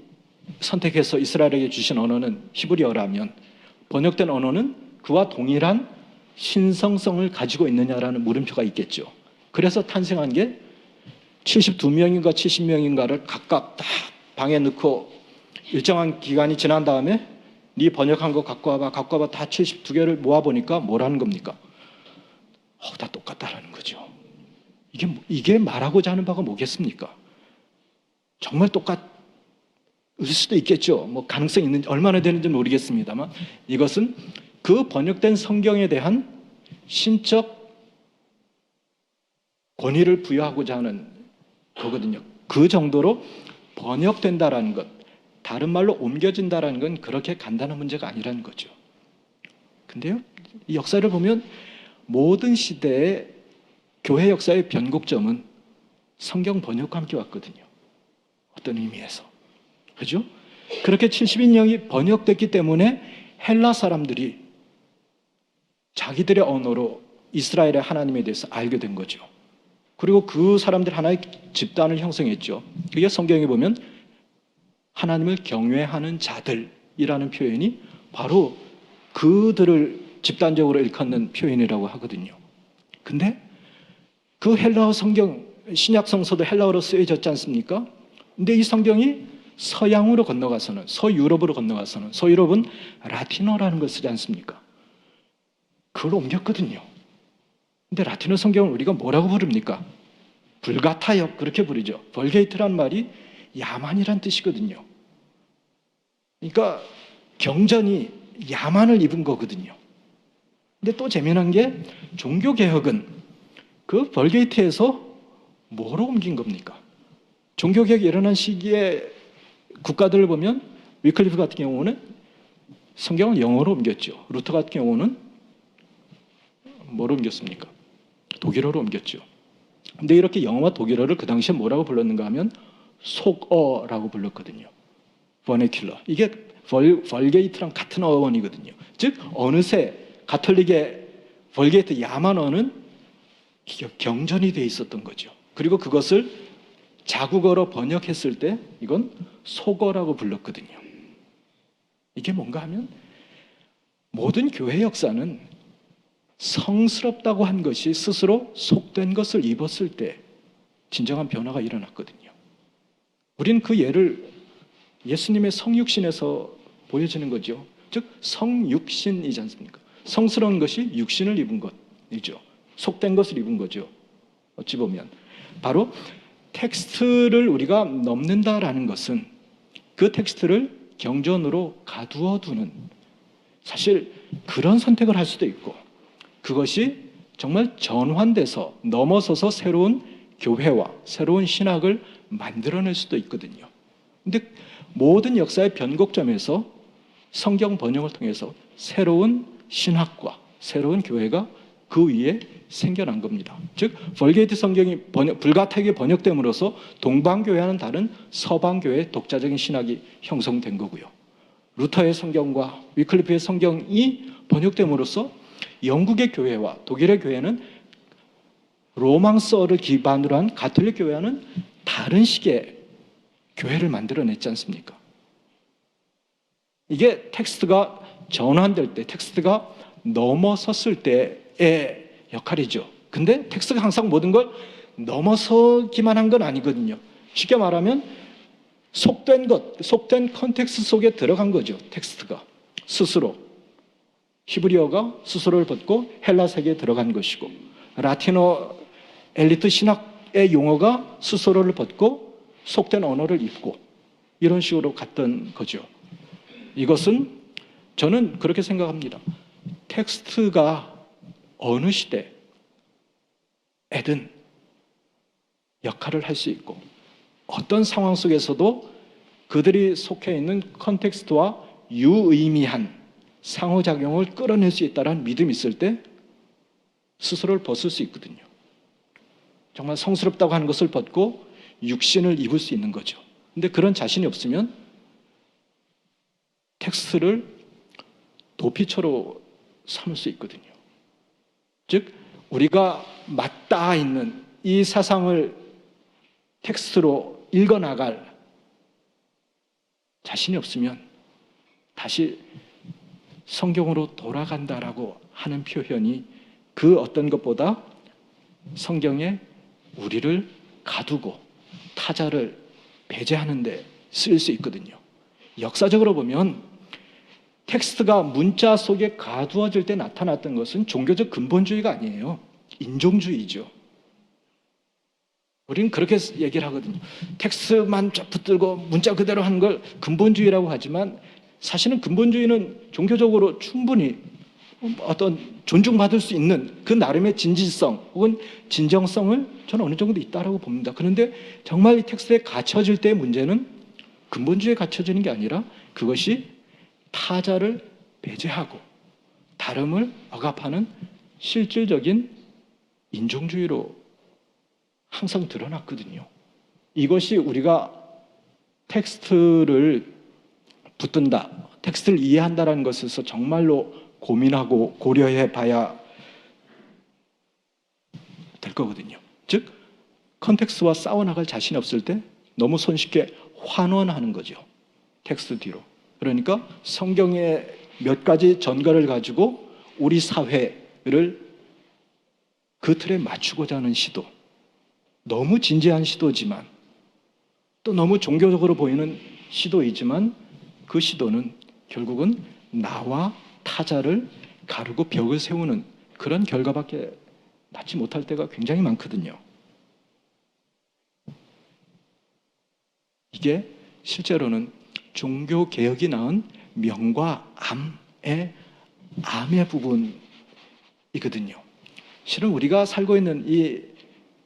선택해서 이스라엘에게 주신 언어는 히브리어라면 번역된 언어는 그와 동일한 신성성을 가지고 있느냐라는 물음표가 있겠죠. 그래서 탄생한 게 72명인가 70명인가를 각각 딱 방에 넣고 일정한 기간이 지난 다음에 네 번역한 거 갖고 와봐 다 72개를 모아보니까 뭐라는 겁니까? 다 똑같다라는 거죠. 이게 말하고자 하는 바가 뭐겠습니까? 정말 똑같을 수도 있겠죠. 뭐 가능성이 있는지 얼마나 되는지 모르겠습니다만 이것은 그 번역된 성경에 대한 신적 권위를 부여하고자 하는 거거든요. 그 정도로 번역된다라는 것, 다른 말로 옮겨진다라는 건 그렇게 간단한 문제가 아니라는 거죠. 근데요, 이 역사를 보면 모든 시대의 교회 역사의 변곡점은 성경 번역과 함께 왔거든요. 어떤 의미에서. 그죠? 그렇게 70인명이 번역됐기 때문에 헬라 사람들이 자기들의 언어로 이스라엘의 하나님에 대해서 알게 된 거죠. 그리고 그 사람들 하나의 집단을 형성했죠. 그게 성경에 보면 하나님을 경외하는 자들이라는 표현이 바로 그들을 집단적으로 일컫는 표현이라고 하거든요. 근데 그 헬라어 성경, 신약 성서도 헬라어로 쓰여졌지 않습니까? 근데 이 성경이 서양으로 건너가서는, 서유럽으로 건너가서는, 서유럽은 라틴어라는 걸 쓰지 않습니까? 그걸 옮겼거든요. 근데 라틴어 성경을 우리가 뭐라고 부릅니까? 불가타역, 그렇게 부르죠. 벌게이트란 말이 야만이란 뜻이거든요. 그러니까 경전이 야만을 입은 거거든요. 근데 또 재미난 게 종교개혁은 그 벌게이트에서 뭐로 옮긴 겁니까? 종교개혁이 일어난 시기에 국가들을 보면 위클리프 같은 경우는 성경을 영어로 옮겼죠. 루터 같은 경우는 뭐로 옮겼습니까? 독일어로 옮겼죠. 근데 이렇게 영어와 독일어를 그 당시에 뭐라고 불렀는가 하면 속어라고 불렀거든요. 버네큘러. 이게 벌게이트랑 같은 어원이거든요. 즉 어느새 가톨릭의 벌게이트 야만어는 경전이 돼 있었던 거죠. 그리고 그것을 자국어로 번역했을 때 이건 속어라고 불렀거든요. 이게 뭔가 하면 모든 교회 역사는 성스럽다고 한 것이 스스로 속된 것을 입었을 때 진정한 변화가 일어났거든요. 우리는 그 예를 예수님의 성육신에서 보여지는 거죠. 즉 성육신이지 않습니까? 성스러운 것이 육신을 입은 것이죠. 속된 것을 입은 거죠. 어찌 보면 바로 텍스트를 우리가 넘는다라는 것은 그 텍스트를 경전으로 가두어 두는, 사실 그런 선택을 할 수도 있고 그것이 정말 전환돼서 넘어서서 새로운 교회와 새로운 신학을 만들어낼 수도 있거든요. 근데 모든 역사의 변곡점에서 성경 번역을 통해서 새로운 신학과 새로운 교회가 그 위에 생겨난 겁니다. 즉 벌게이트 성경이 불가타하게 번역됨으로써 동방교회와는 다른 서방교회의 독자적인 신학이 형성된 거고요. 루터의 성경과 위클리프의 성경이 번역됨으로써 영국의 교회와 독일의 교회는 로망서를 기반으로 한 가톨릭 교회와는 다른 식의 교회를 만들어냈지 않습니까? 이게 텍스트가 전환될 때, 텍스트가 넘어섰을 때의 역할이죠. 근데 텍스트가 항상 모든 걸 넘어서기만 한 건 아니거든요. 쉽게 말하면 속된 것, 속된 컨텍스트 속에 들어간 거죠. 텍스트가 스스로. 히브리어가 스스로를 벗고 헬라 세계에 들어간 것이고, 라틴어 엘리트 신학의 용어가 스스로를 벗고 속된 언어를 입고, 이런 식으로 갔던 거죠. 이것은 저는 그렇게 생각합니다. 텍스트가 어느 시대에든 역할을 할 수 있고 어떤 상황 속에서도 그들이 속해 있는 컨텍스트와 유의미한 상호작용을 끌어낼 수 있다는 믿음이 있을 때 스스로를 벗을 수 있거든요. 정말 성스럽다고 하는 것을 벗고 육신을 입을 수 있는 거죠. 근데 그런 자신이 없으면 텍스트를 도피처로 삼을 수 있거든요. 즉 우리가 맞닿아 있는 이 사상을 텍스트로 읽어나갈 자신이 없으면 다시 성경으로 돌아간다라고 하는 표현이 그 어떤 것보다 성경에 우리를 가두고 타자를 배제하는 데 쓰일 수 있거든요. 역사적으로 보면 텍스트가 문자 속에 가두어질 때 나타났던 것은 종교적 근본주의가 아니에요. 인종주의죠. 우리는 그렇게 얘기를 하거든요. 텍스트만 붙들고 문자 그대로 하는 걸 근본주의라고 하지만 사실은 근본주의는 종교적으로 충분히 어떤 존중받을 수 있는 그 나름의 진실성 혹은 진정성을 저는 어느 정도 있다고 봅니다. 그런데 정말 이 텍스트에 갇혀질 때의 문제는 근본주의에 갇혀지는 게 아니라 그것이 타자를 배제하고 다름을 억압하는 실질적인 인종주의로 항상 드러났거든요. 이것이 우리가 텍스트를 붙든다, 텍스트를 이해한다는 것에서 정말로 고민하고 고려해 봐야 될 거거든요. 즉 컨텍스트와 싸워나갈 자신이 없을 때 너무 손쉽게 환원하는 거죠. 텍스트 뒤로. 그러니까 성경의 몇 가지 전가를 가지고 우리 사회를 그 틀에 맞추고자 하는 시도, 너무 진지한 시도지만 또 너무 종교적으로 보이는 시도이지만 그 시도는 결국은 나와 타자를 가르고 벽을 세우는 그런 결과밖에 낳지 못할 때가 굉장히 많거든요. 이게 실제로는 종교개혁이 낳은 명과 암의 부분이거든요. 실은 우리가 살고 있는 이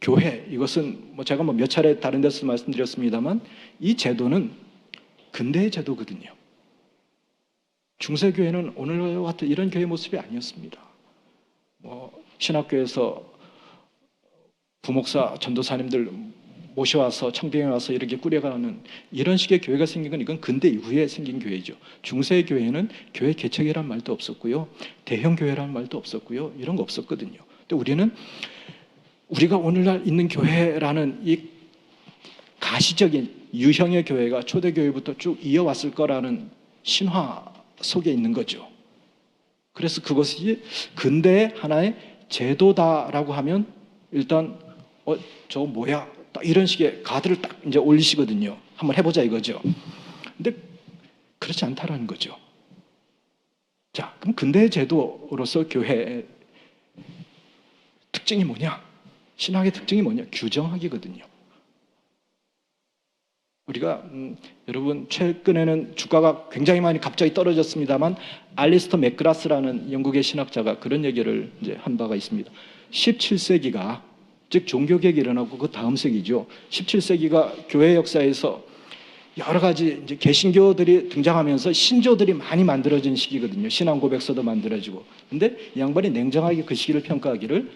교회, 이것은 제가 몇 차례 다른 데서 말씀드렸습니다만 이 제도는 근대의 제도거든요. 중세교회는 오늘과 같은 이런 교회 모습이 아니었습니다. 신학교에서 부목사, 전도사님들 모셔와서 청빙에 와서 이렇게 꾸려가는 이런 식의 교회가 생긴 건 이건 근대 이후에 생긴 교회죠. 중세 교회는 교회 개척이라는 말도 없었고요, 대형 교회라는 말도 없었고요, 이런 거 없었거든요. 근데 우리가 오늘날 있는 교회라는 이 가시적인 유형의 교회가 초대교회부터 쭉 이어왔을 거라는 신화 속에 있는 거죠. 그래서 그것이 근대의 하나의 제도다라고 하면 일단 저거 뭐야? 딱 이런 식의 가드를 딱 이제 올리시거든요. 한번 해보자 이거죠. 근데 그렇지 않다라는 거죠. 자, 그럼 근대의 제도로서 교회의 특징이 뭐냐? 신학의 특징이 뭐냐? 규정하기거든요. 우리가 여러분 최근에는 주가가 굉장히 많이 갑자기 떨어졌습니다만 알리스터 맥그라스라는 영국의 신학자가 그런 얘기를 이제 한 바가 있습니다. 17세기가 즉 종교개혁이 일어나고 그 다음 세기죠. 17세기가 교회 역사에서 여러 가지 이제 개신교들이 등장하면서 신조들이 많이 만들어진 시기거든요. 신앙 고백서도 만들어지고. 근데 이 양반이 냉정하게 그 시기를 평가하기를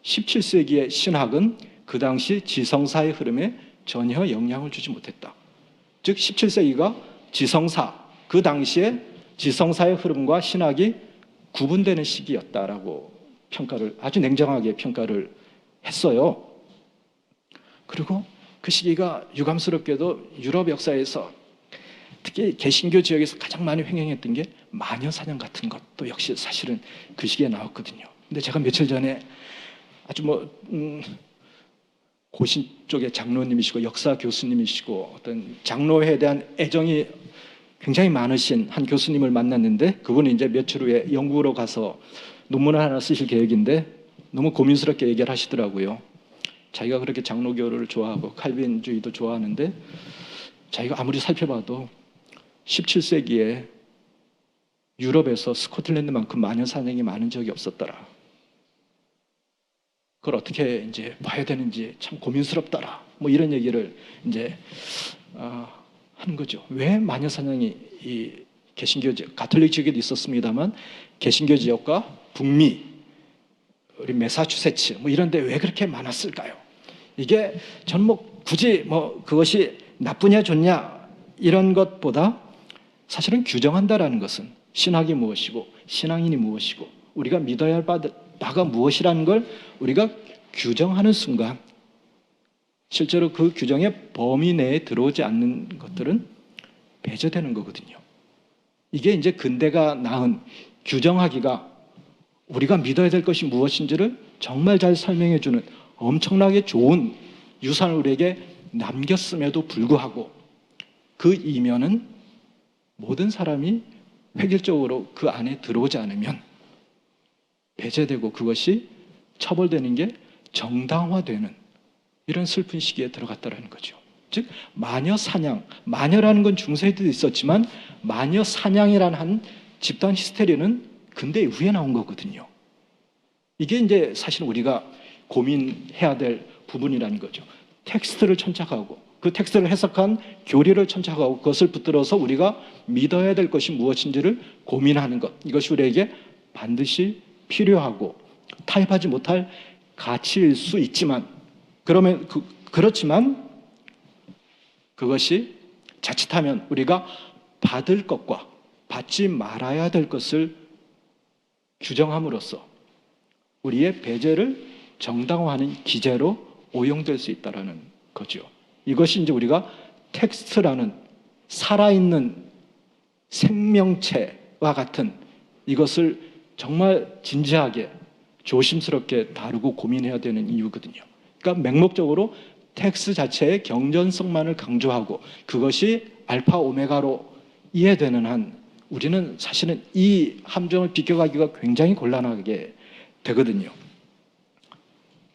17세기의 신학은 그 당시 지성사의 흐름에 전혀 영향을 주지 못했다. 즉 17세기가 지성사, 그 당시에 지성사의 흐름과 신학이 구분되는 시기였다라고 평가를 아주 냉정하게 평가를 했어요. 그리고 그 시기가 유감스럽게도 유럽 역사에서 특히 개신교 지역에서 가장 많이 횡행했던 게 마녀사냥 같은 것도 역시 사실은 그 시기에 나왔거든요. 근데 제가 며칠 전에 아주 고신 쪽의 장로님이시고 역사 교수님이시고 어떤 장로회에 대한 애정이 굉장히 많으신 한 교수님을 만났는데 그분이 이제 며칠 후에 영국으로 가서 논문을 하나 쓰실 계획인데 너무 고민스럽게 얘기를 하시더라고요. 자기가 그렇게 장로교를 좋아하고 칼빈주의도 좋아하는데 자기가 아무리 살펴봐도 17세기에 유럽에서 스코틀랜드만큼 마녀 사냥이 많은 적이 없었더라. 그걸 어떻게 이제 봐야 되는지 참 고민스럽더라. 이런 얘기를 이제 하는 거죠. 왜 마녀 사냥이 개신교 지역, 가톨릭 지역에도 있었습니다만 개신교 지역과 북미, 우리 매사추세츠 뭐 이런 데 왜 그렇게 많았을까요? 이게 저는 뭐 굳이 뭐 그것이 나쁘냐 좋냐 이런 것보다 사실은 규정한다라는 것은 신학이 무엇이고 신앙인이 무엇이고 우리가 믿어야 할 바가 무엇이라는 걸 우리가 규정하는 순간 실제로 그 규정의 범위 내에 들어오지 않는 것들은 배제되는 거거든요. 이게 이제 근대가 낳은 규정하기가 우리가 믿어야 될 것이 무엇인지를 정말 잘 설명해 주는 엄청나게 좋은 유산을 우리에게 남겼음에도 불구하고 그 이면은 모든 사람이 획일적으로 그 안에 들어오지 않으면 배제되고 그것이 처벌되는 게 정당화되는 이런 슬픈 시기에 들어갔다는 거죠. 즉 마녀 사냥, 마녀라는 건 중세에도 있었지만 마녀 사냥이라는 한 집단 히스테리는 근대 이후에 나온 거거든요. 이게 이제 사실 우리가 고민해야 될 부분이라는 거죠. 텍스트를 천착하고 그 텍스트를 해석한 교리를 천착하고 그것을 붙들어서 우리가 믿어야 될 것이 무엇인지를 고민하는 것, 이것이 우리에게 반드시 필요하고 타협하지 못할 가치일 수 있지만 그렇지만 그것이 자칫하면 우리가 받을 것과 받지 말아야 될 것을 규정함으로써 우리의 배제를 정당화하는 기제로 오용될 수 있다는 거죠. 이것이 이제 우리가 텍스트라는 살아있는 생명체와 같은 이것을 정말 진지하게 조심스럽게 다루고 고민해야 되는 이유거든요. 그러니까 맹목적으로 텍스트 자체의 경전성만을 강조하고 그것이 알파 오메가로 이해되는 한 우리는 사실은 이 함정을 비껴가기가 굉장히 곤란하게 되거든요.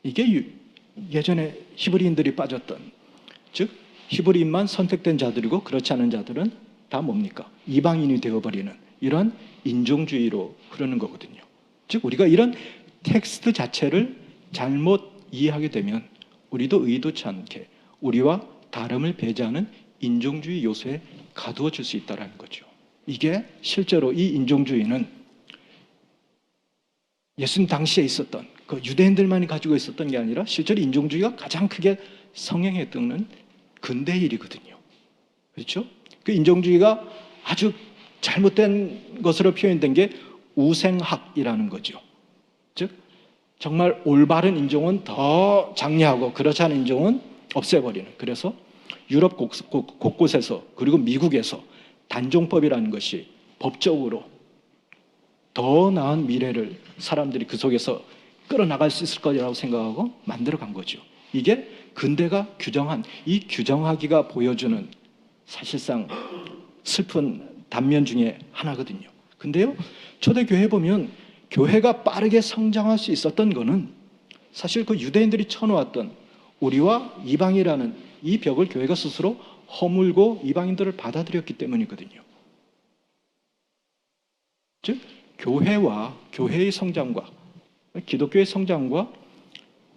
이게 예전에 히브리인들이 빠졌던, 즉 히브리인만 선택된 자들이고 그렇지 않은 자들은 다 뭡니까? 이방인이 되어버리는 이런 인종주의로 흐르는 거거든요. 즉 우리가 이런 텍스트 자체를 잘못 이해하게 되면 우리도 의도치 않게 우리와 다름을 배제하는 인종주의 요소에 가두어질 수 있다는 거죠. 이게 실제로 이 인종주의는 예수님 당시에 있었던 그 유대인들만이 가지고 있었던 게 아니라 실제로 인종주의가 가장 크게 성행했던 근대 일이거든요. 그렇죠? 그 인종주의가 아주 잘못된 것으로 표현된 게 우생학이라는 거죠. 즉 정말 올바른 인종은 더 장려하고 그렇지 않은 인종은 없애버리는. 그래서 유럽 곳곳에서 그리고 미국에서 단종법이라는 것이 법적으로 더 나은 미래를 사람들이 그 속에서 끌어나갈 수 있을 거라고 생각하고 만들어간 거죠. 이게 근대가 규정한 이 규정하기가 보여주는 사실상 슬픈 단면 중에 하나거든요. 근데요, 초대교회 보면 교회가 빠르게 성장할 수 있었던 거는 사실 그 유대인들이 쳐놓았던 우리와 이방이라는 이 벽을 교회가 스스로 허물고 이방인들을 받아들였기 때문이거든요. 즉 교회와 교회의 성장과 기독교의 성장과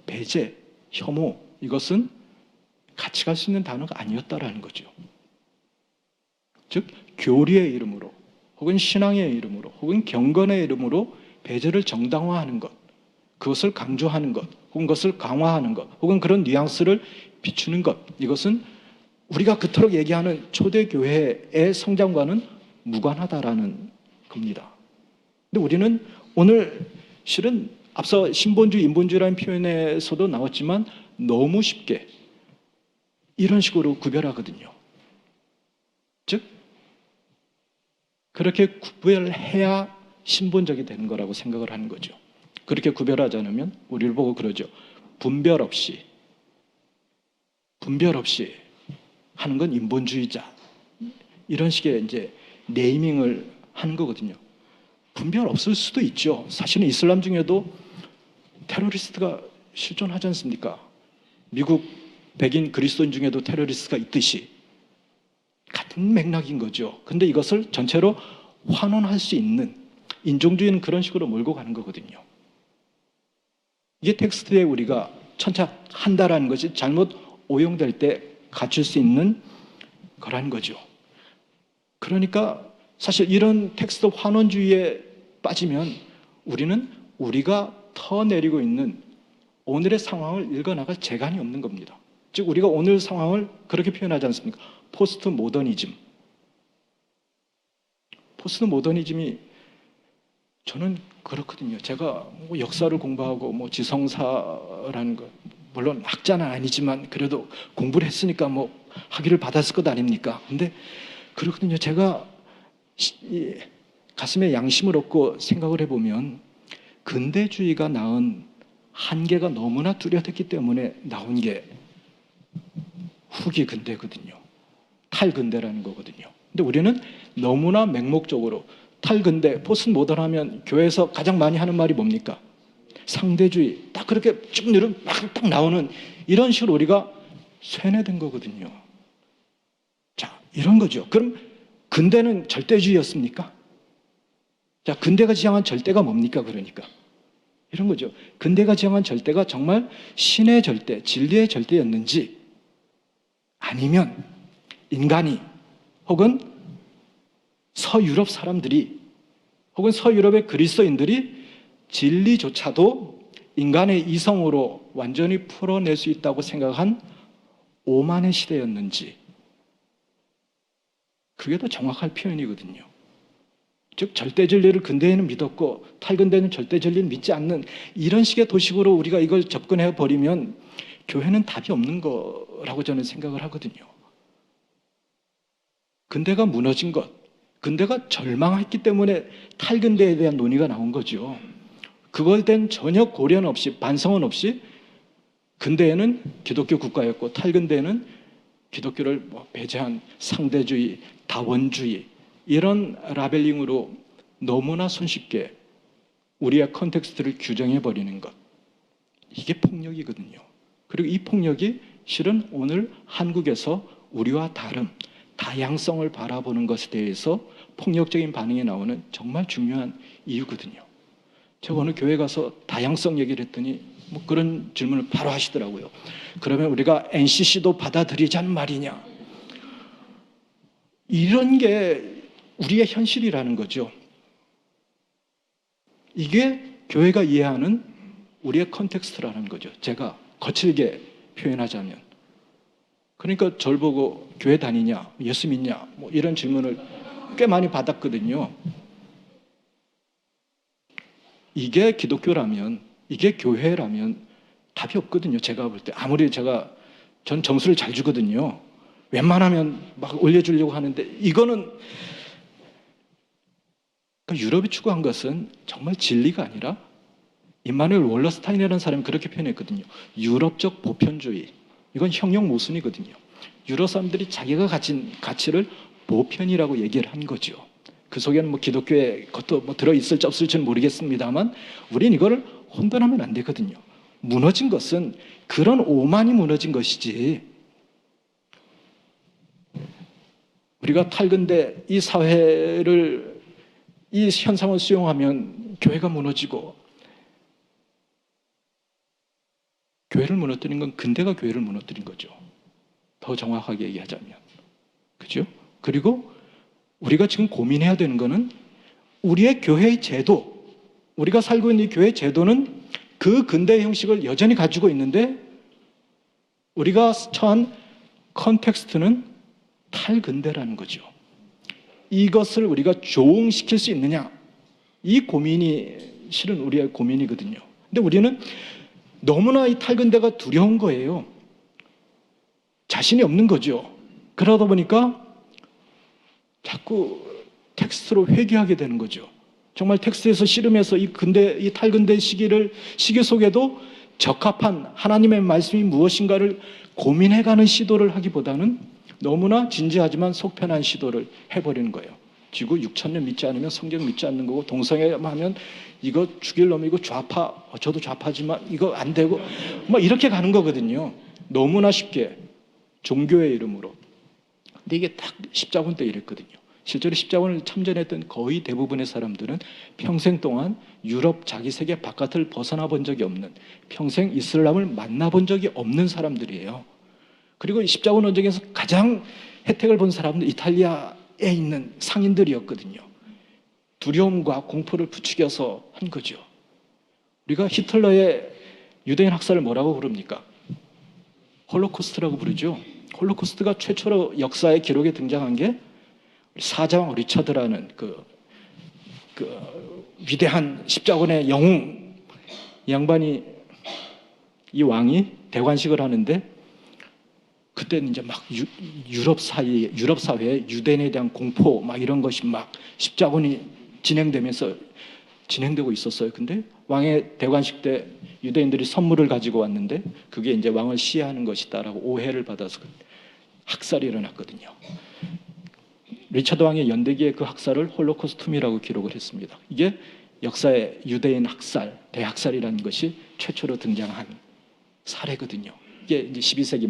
배제, 혐오 이것은 같이 갈 수 있는 단어가 아니었다라는 거죠. 즉 교리의 이름으로 혹은 신앙의 이름으로 혹은 경건의 이름으로 배제를 정당화하는 것, 그것을 강조하는 것, 혹은 그것을 강화하는 것, 혹은 그런 뉘앙스를 비추는 것, 이것은 우리가 그토록 얘기하는 초대교회의 성장과는 무관하다라는 겁니다. 근데 우리는 오늘 실은 앞서 신본주의, 인본주의라는 표현에서도 나왔지만 너무 쉽게 이런 식으로 구별하거든요. 즉 그렇게 구별해야 신본적이 되는 거라고 생각을 하는 거죠. 그렇게 구별하지 않으면 우리를 보고 그러죠. 분별 없이 하는 건 인본주의자. 이런 식의 이제 네이밍을 하는 거거든요. 분별 없을 수도 있죠. 사실은 이슬람 중에도 테러리스트가 실존하지 않습니까? 미국 백인 그리스도인 중에도 테러리스트가 있듯이 같은 맥락인 거죠. 근데 이것을 전체로 환원할 수 있는 인종주의는 그런 식으로 몰고 가는 거거든요. 이게 텍스트에 우리가 천착한다라는 것이 잘못 오용될 때 갖출 수 있는 거라는 거죠. 그러니까 사실 이런 텍스트 환원주의에 빠지면 우리는 우리가 터내리고 있는 오늘의 상황을 읽어나갈 재간이 없는 겁니다. 즉 우리가 오늘 상황을 그렇게 표현하지 않습니까? 포스트 모더니즘. 포스트 모더니즘이 저는 그렇거든요. 제가 뭐 역사를 공부하고 뭐 지성사라는 거 물론 학자는 아니지만 그래도 공부를 했으니까 뭐 학위를 받았을 것 아닙니까? 근데 그렇거든요. 제가 가슴에 양심을 얻고 생각을 해보면 근대주의가 낳은 한계가 너무나 뚜렷했기 때문에 나온 게 후기 근대거든요. 탈근대라는 거거든요. 근데 우리는 너무나 맹목적으로 탈근대, 포스트 모던하면 교회에서 가장 많이 하는 말이 뭡니까? 상대주의. 딱 그렇게 쭉 늘은 딱 나오는 이런 식으로 우리가 쇠뇌된 거거든요. 자, 이런 거죠. 그럼 근대는 절대주의였습니까? 자, 근대가 지향한 절대가 뭡니까? 그러니까 이런 거죠. 근대가 지향한 절대가 정말 신의 절대, 진리의 절대였는지 아니면 인간이 혹은 서유럽 사람들이 혹은 서유럽의 그리스도인들이 진리조차도 인간의 이성으로 완전히 풀어낼 수 있다고 생각한 오만의 시대였는지 그게 더 정확할 표현이거든요. 즉 절대 진리를 근대에는 믿었고 탈근대는 절대 진리를 믿지 않는 이런 식의 도식으로 우리가 이걸 접근해 버리면 교회는 답이 없는 거라고 저는 생각을 하거든요. 근대가 무너진 것, 근대가 절망했기 때문에 탈근대에 대한 논의가 나온 거죠. 그거에 대한 전혀 고려는 없이 반성은 없이 근대에는 기독교 국가였고 탈근대에는 기독교를 배제한 상대주의, 다원주의 이런 라벨링으로 너무나 손쉽게 우리의 컨텍스트를 규정해 버리는 것. 이게 폭력이거든요. 그리고 이 폭력이 실은 오늘 한국에서 우리와 다른 다양성을 바라보는 것에 대해서 폭력적인 반응이 나오는 정말 중요한 이유거든요. 제가 어느 교회 가서 다양성 얘기를 했더니 뭐 그런 질문을 바로 하시더라고요. 그러면 우리가 NCC도 받아들이자는 말이냐? 이런 게 우리의 현실이라는 거죠. 이게 교회가 이해하는 우리의 컨텍스트라는 거죠. 제가 거칠게 표현하자면. 그러니까 절 보고 교회 다니냐, 예수 믿냐, 뭐 이런 질문을 꽤 많이 받았거든요. 이게 기독교라면, 이게 교회라면 답이 없거든요. 제가 볼 때. 아무리 전 점수를 잘 주거든요. 웬만하면 막 올려주려고 하는데 이거는 유럽이 추구한 것은 정말 진리가 아니라 임마누엘 월러스타인이라는 사람이 그렇게 표현했거든요. 유럽적 보편주의. 이건 형용 모순이거든요. 유럽 사람들이 자기가 가진 가치를 보편이라고 얘기를 한 거죠. 그 속에는 뭐 기독교의 것도 뭐 들어있을지 없을지는 모르겠습니다만 우리는 이거를 혼돈하면 안 되거든요. 무너진 것은 그런 오만이 무너진 것이지 우리가 탈근대 이 사회를 이 현상을 수용하면 교회가 무너지고 교회를 무너뜨린 건 근대가 교회를 무너뜨린 거죠. 더 정확하게 얘기하자면. 그죠? 그리고 우리가 지금 고민해야 되는 거는 우리의 교회의 제도, 우리가 살고 있는 이 교회 제도는 그 근대의 형식을 여전히 가지고 있는데 우리가 처한 컨텍스트는 탈근대라는 거죠. 이것을 우리가 조응시킬 수 있느냐? 이 고민이 실은 우리의 고민이거든요. 근데 우리는 너무나 이 탈근대가 두려운 거예요. 자신이 없는 거죠. 그러다 보니까 자꾸 텍스트로 회귀하게 되는 거죠. 정말 텍스트에서 씨름해서 이 탈근대 시기 속에도 적합한 하나님의 말씀이 무엇인가를 고민해가는 시도를 하기보다는 너무나 진지하지만 속편한 시도를 해버리는 거예요. 지구 6,000년 믿지 않으면 성경 믿지 않는 거고 동성애하면 이거 죽일 놈이고 좌파, 저도 좌파지만 이거 안 되고 뭐 이렇게 가는 거거든요. 너무나 쉽게 종교의 이름으로. 근데 이게 딱 십자군 때 이랬거든요. 실제로 십자군을 참전했던 거의 대부분의 사람들은 평생 동안 유럽 자기 세계 바깥을 벗어나 본 적이 없는, 평생 이슬람을 만나본 적이 없는 사람들이에요. 그리고 십자군 전쟁에서 가장 혜택을 본 사람은 이탈리아 있는 상인들이었거든요. 두려움과 공포를 부추겨서 한 거죠. 우리가 히틀러의 유대인 학살을 뭐라고 부릅니까? 홀로코스트라고 부르죠. 홀로코스트가 최초로 역사의 기록에 등장한 게 사자왕 리처드라는 그 위대한 십자군의 영웅 양반이, 이 왕이 대관식을 하는데, 그때는 이제 막 유럽 사회에 유대인에 대한 공포 막 이런 것이 막 십자군이 진행되고 있었어요. 근데 왕의 대관식 때 유대인들이 선물을 가지고 왔는데 그게 이제 왕을 시해하는 것이다라고 오해를 받아서 학살이 일어났거든요. 리처드 왕의 연대기에 그 학살을 홀로코스툼이라고 기록을 했습니다. 이게 역사의 유대인 학살, 대학살이라는 것이 최초로 등장한 사례거든요. 이게 이제 12세기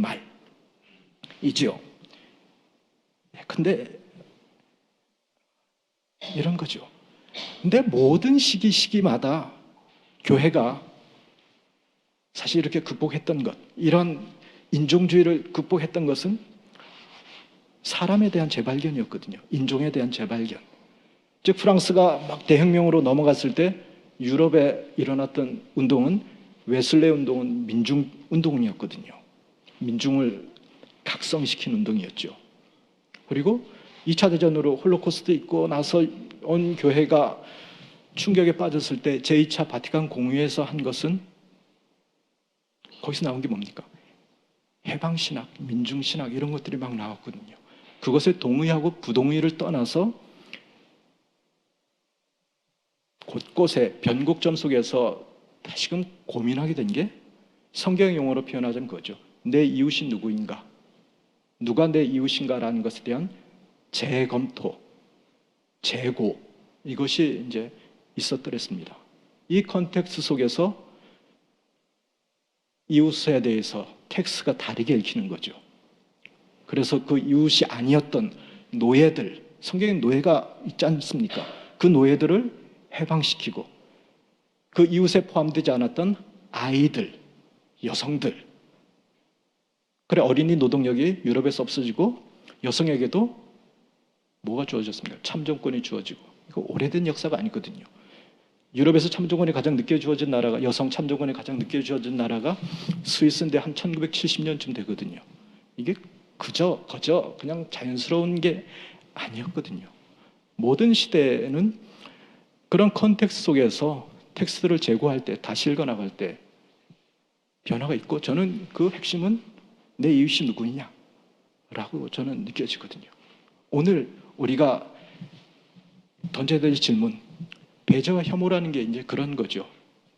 말이죠. 근데 이런 거죠. 근데 모든 시기마다 교회가 사실 이렇게 극복했던 것, 이런 인종주의를 극복했던 것은 사람에 대한 재발견이었거든요. 인종에 대한 재발견. 즉 프랑스가 막 대혁명으로 넘어갔을 때 유럽에 일어났던 운동은, 웨슬레 운동은 민중 운동이었거든요. 민중을 각성시킨 운동이었죠. 그리고 2차 대전으로 홀로코스트 있고 나서 온 교회가 충격에 빠졌을 때 제2차 바티칸 공의회에서 한 것은, 거기서 나온 게 뭡니까? 해방신학, 민중신학 이런 것들이 막 나왔거든요. 그것에 동의하고 부동의를 떠나서 곳곳에 변곡점 속에서 다시금 고민하게 된 게, 성경 용어로 표현하자면 그거죠. 내 이웃이 누구인가? 누가 내 이웃인가라는 것에 대한 재검토, 재고, 이것이 이제 있었더랬습니다. 이 컨텍스트 속에서 이웃에 대해서 텍스트가 다르게 읽히는 거죠. 그래서 그 이웃이 아니었던 노예들, 성경에 노예가 있지 않습니까? 그 노예들을 해방시키고, 그 이웃에 포함되지 않았던 아이들, 여성들, 그래 어린이 노동력이 유럽에서 없어지고 여성에게도 뭐가 주어졌습니까? 참정권이 주어지고. 이거 오래된 역사가 아니거든요. 유럽에서 참정권이 가장 늦게 주어진 나라가, 여성 참정권이 가장 늦게 주어진 나라가 스위스인데 한 1970년쯤 되거든요. 이게 그저 그냥 자연스러운 게 아니었거든요. 모든 시대에는 그런 컨텍스트 속에서 텍스트를 제고할 때, 다시 읽어나갈 때 변화가 있고, 저는 그 핵심은 내 이웃이 누구냐 라고 저는 느껴지거든요. 오늘 우리가 던져야 될 질문, 배제와 혐오라는 게 이제 그런 거죠.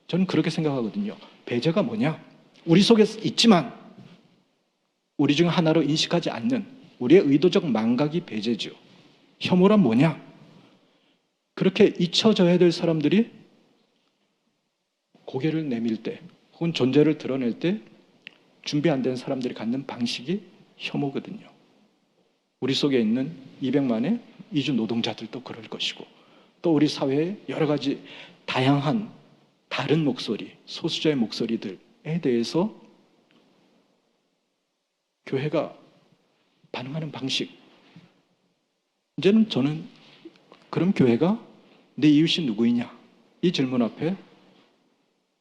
저는 그렇게 생각하거든요. 배제가 뭐냐? 우리 속에 있지만 우리 중 하나로 인식하지 않는 우리의 의도적 망각이 배제죠. 혐오란 뭐냐? 그렇게 잊혀져야 될 사람들이 고개를 내밀 때, 혹은 존재를 드러낼 때 준비 안 된 사람들이 갖는 방식이 혐오거든요. 우리 속에 있는 200만의 이주 노동자들도 그럴 것이고, 또 우리 사회의 여러 가지 다양한 다른 목소리, 소수자의 목소리들에 대해서 교회가 반응하는 방식, 이제는 저는 그럼 교회가 내 이웃이 누구이냐 이 질문 앞에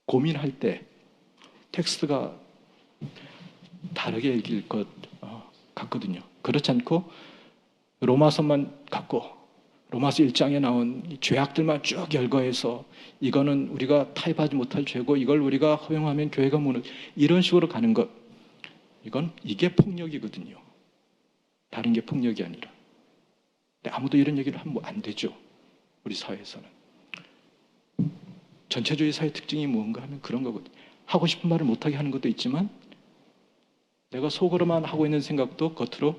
고민할 때 텍스트가 다르게 읽힐 것 같거든요. 그렇지 않고 로마서만 갖고 로마서 1장에 나온 죄악들만 쭉 열거해서 이거는 우리가 타협하지 못할 죄고 이걸 우리가 허용하면 교회가 무너, 이런 식으로 가는 것, 이게 폭력이거든요. 다른 게 폭력이 아니라. 근데 아무도 이런 얘기를 하면 안 되죠. 우리 사회에서는. 전체주의 사회 특징이 뭔가 하면 그런 거거든요. 하고 싶은 말을 못하게 하는 것도 있지만 내가 속으로만 하고 있는 생각도 겉으로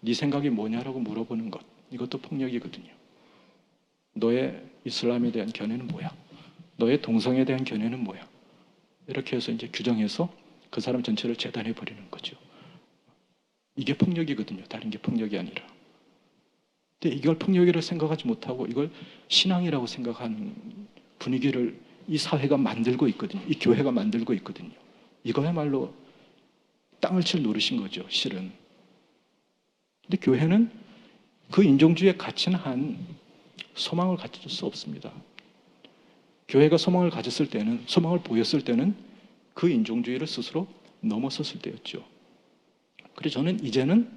네 생각이 뭐냐라고 물어보는 것, 이것도 폭력이거든요. 너의 이슬람에 대한 견해는 뭐야? 너의 동성애에 대한 견해는 뭐야? 이렇게 해서 이제 규정해서 그 사람 전체를 재단해 버리는 거죠. 이게 폭력이거든요. 다른 게 폭력이 아니라. 근데 이걸 폭력이라고 생각하지 못하고 이걸 신앙이라고 생각하는 분위기를 이 사회가 만들고 있거든요. 이 교회가 만들고 있거든요. 이거야말로 땅을 칠 노릇인 거죠, 실은. 근데 교회는 그 인종주의의 가치는 한 소망을 가질 수 없습니다. 교회가 소망을 가졌을 때는, 소망을 보였을 때는 그 인종주의를 스스로 넘어섰을 때였죠. 그래서 저는 이제는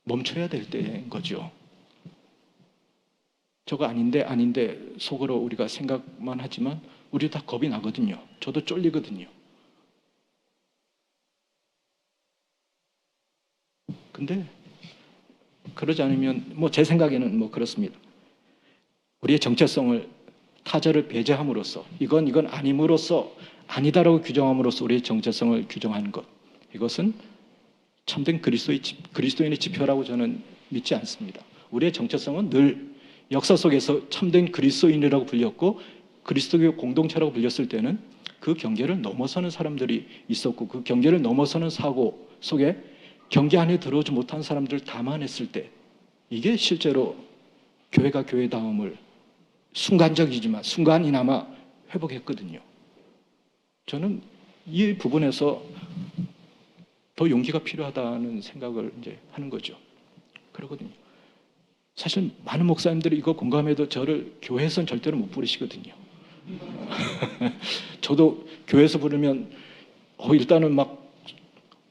멈춰야 될 때인 거죠. 저거 아닌데 속으로 우리가 생각만 하지만 우리 다 겁이 나거든요. 저도 쫄리거든요. 근데 그러지 않으면 뭐 제 생각에는 뭐 그렇습니다. 우리의 정체성을 타자를 배제함으로써 이건 아님으로써 아니다라고 규정함으로써 우리의 정체성을 규정하는 것, 이것은 참된 그리스도인의 지표라고 저는 믿지 않습니다. 우리의 정체성은 늘 역사 속에서 참된 그리스도인이라고 불렸고 그리스도교 공동체라고 불렸을 때는 그 경계를 넘어서는 사람들이 있었고 그 경계를 넘어서는 사고 속에 경계 안에 들어오지 못한 사람들을 담아냈을 때 이게 실제로 교회가 교회다움을 순간적이지만 순간이나마 회복했거든요. 저는 이 부분에서 더 용기가 필요하다는 생각을 이제 하는 거죠. 그러거든요. 사실 많은 목사님들이 이거 공감해도 저를 교회에서는 절대로 못 부르시거든요. 저도 교회에서 부르면 일단은 막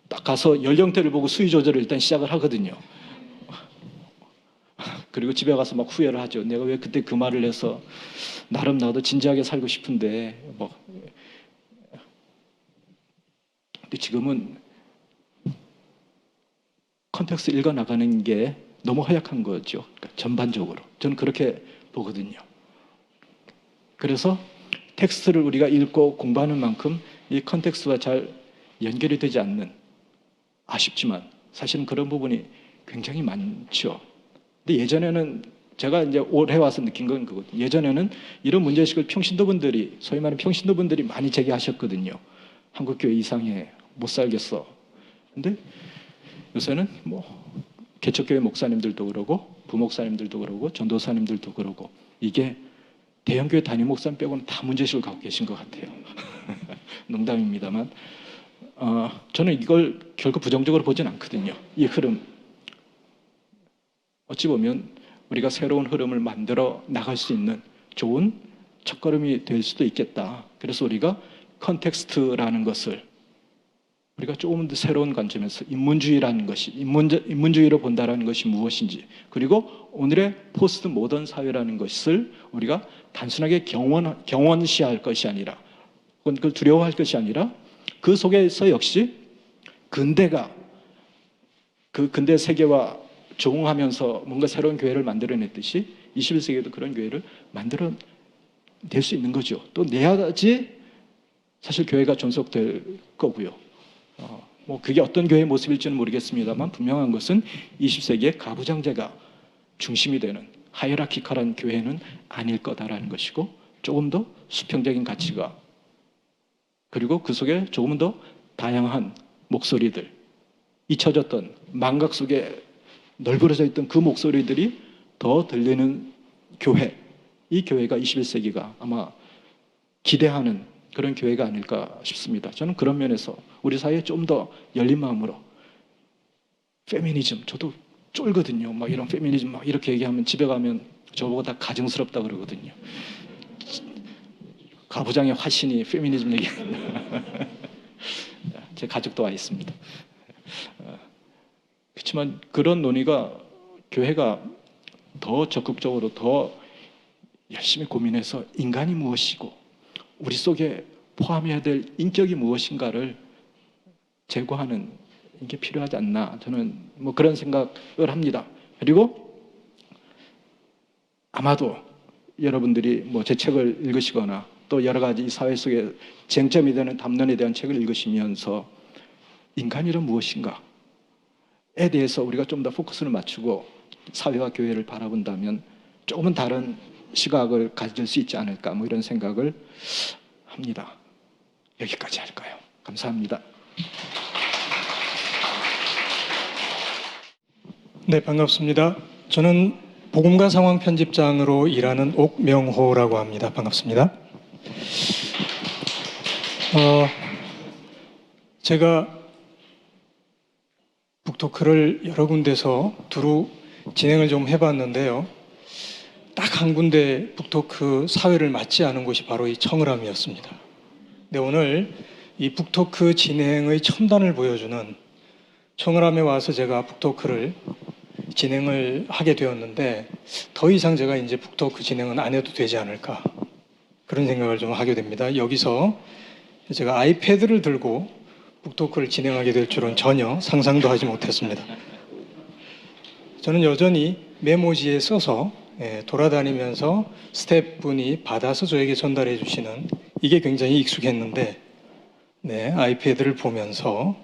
딱 가서 연령대를 보고 수위 조절을 일단 시작을 하거든요. 그리고 집에 가서 막 후회를 하죠. 내가 왜 그때 그 말을 해서 나름 나도 진지하게 살고 싶은데 뭐. 근데 지금은 컨텍스트 읽어 나가는 게 너무 허약한 거죠. 그러니까 전반적으로 저는 그렇게 보거든요. 그래서 텍스트를 우리가 읽고 공부하는 만큼 이 컨텍스트와 잘 연결이 되지 않는, 아쉽지만 사실은 그런 부분이 굉장히 많죠. 근데 예전에는 제가 이제 올해 와서 느낀 건 그거든요. 예전에는 이런 문제의식을 평신도분들이, 소위 말하는 평신도분들이 많이 제기하셨거든요. 한국교회 이상해 못 살겠어. 근데 요새는 뭐 개척교회 목사님들도 그러고 부목사님들도 그러고 전도사님들도 그러고 이게 대형교회 담임 목사님 빼고는 다 문제의식을 갖고 계신 것 같아요. 농담입니다만 저는 이걸 결코 부정적으로 보진 않거든요. 이 흐름 어찌 보면 우리가 새로운 흐름을 만들어 나갈 수 있는 좋은 첫걸음이 될 수도 있겠다. 그래서 우리가 컨텍스트라는 것을 우리가 조금 더 새로운 관점에서 인문주의라는 것이, 인문주의로 본다라는 것이 무엇인지, 그리고 오늘의 포스트 모던 사회라는 것을 우리가 단순하게 경원시할 것이 아니라, 그걸 두려워할 것이 아니라 그 속에서 역시 근대가 그 근대 세계와 조응하면서 뭔가 새로운 교회를 만들어냈듯이 21세기에도 그런 교회를 만들어낼 수 있는 거죠. 또 내야지 사실 교회가 존속될 거고요. 뭐 그게 어떤 교회의 모습일지는 모르겠습니다만 분명한 것은 20세기의 가부장제가 중심이 되는 하이라키컬한 교회는 아닐 거다라는 것이고, 조금 더 수평적인 가치가, 그리고 그 속에 조금 더 다양한 목소리들, 잊혀졌던 망각 속에 널브러져 있던 그 목소리들이 더 들리는 교회, 이 교회가 21세기가 아마 기대하는 그런 교회가 아닐까 싶습니다. 저는 그런 면에서 우리 사회에 좀 더 열린 마음으로 페미니즘, 저도 쫄거든요. 막 이런 페미니즘 막 이렇게 얘기하면 집에 가면 저보고 다 가증스럽다 그러거든요. 가부장의 화신이 페미니즘 얘기합니다. 제 가족도 와 있습니다. 그렇지만 그런 논의가 교회가 더 적극적으로 더 열심히 고민해서 인간이 무엇이고 우리 속에 포함해야 될 인격이 무엇인가를 제고하는 게 필요하지 않나, 저는 뭐 그런 생각을 합니다. 그리고 아마도 여러분들이 뭐 제 책을 읽으시거나 또 여러 가지 사회 속에 쟁점이 되는 담론에 대한 책을 읽으시면서 인간이란 무엇인가에 대해서 우리가 좀 더 포커스를 맞추고 사회와 교회를 바라본다면 조금은 다른 시각을 가질 수 있지 않을까, 뭐 이런 생각을 합니다. 여기까지 할까요? 감사합니다. 네, 반갑습니다. 저는 복음과 상황 편집장으로 일하는 옥명호라고 합니다. 반갑습니다. 제가 북토크를 여러 군데서 두루 진행을 좀 해봤는데요. 딱 한 군데 북토크 사회를 맡지 않은 곳이 바로 이 청을함이었습니다. 근데 오늘 이 북토크 진행의 첨단을 보여주는 청을함에 와서 제가 북토크를 진행을 하게 되었는데 더 이상 제가 이제 북토크 진행은 안 해도 되지 않을까 그런 생각을 좀 하게 됩니다. 여기서 제가 아이패드를 들고 북토크를 진행하게 될 줄은 전혀 상상도 하지 못했습니다. 저는 여전히 메모지에 써서 돌아다니면서 스태프분이 받아서 저에게 전달해 주시는 이게 굉장히 익숙했는데 아이패드를 보면서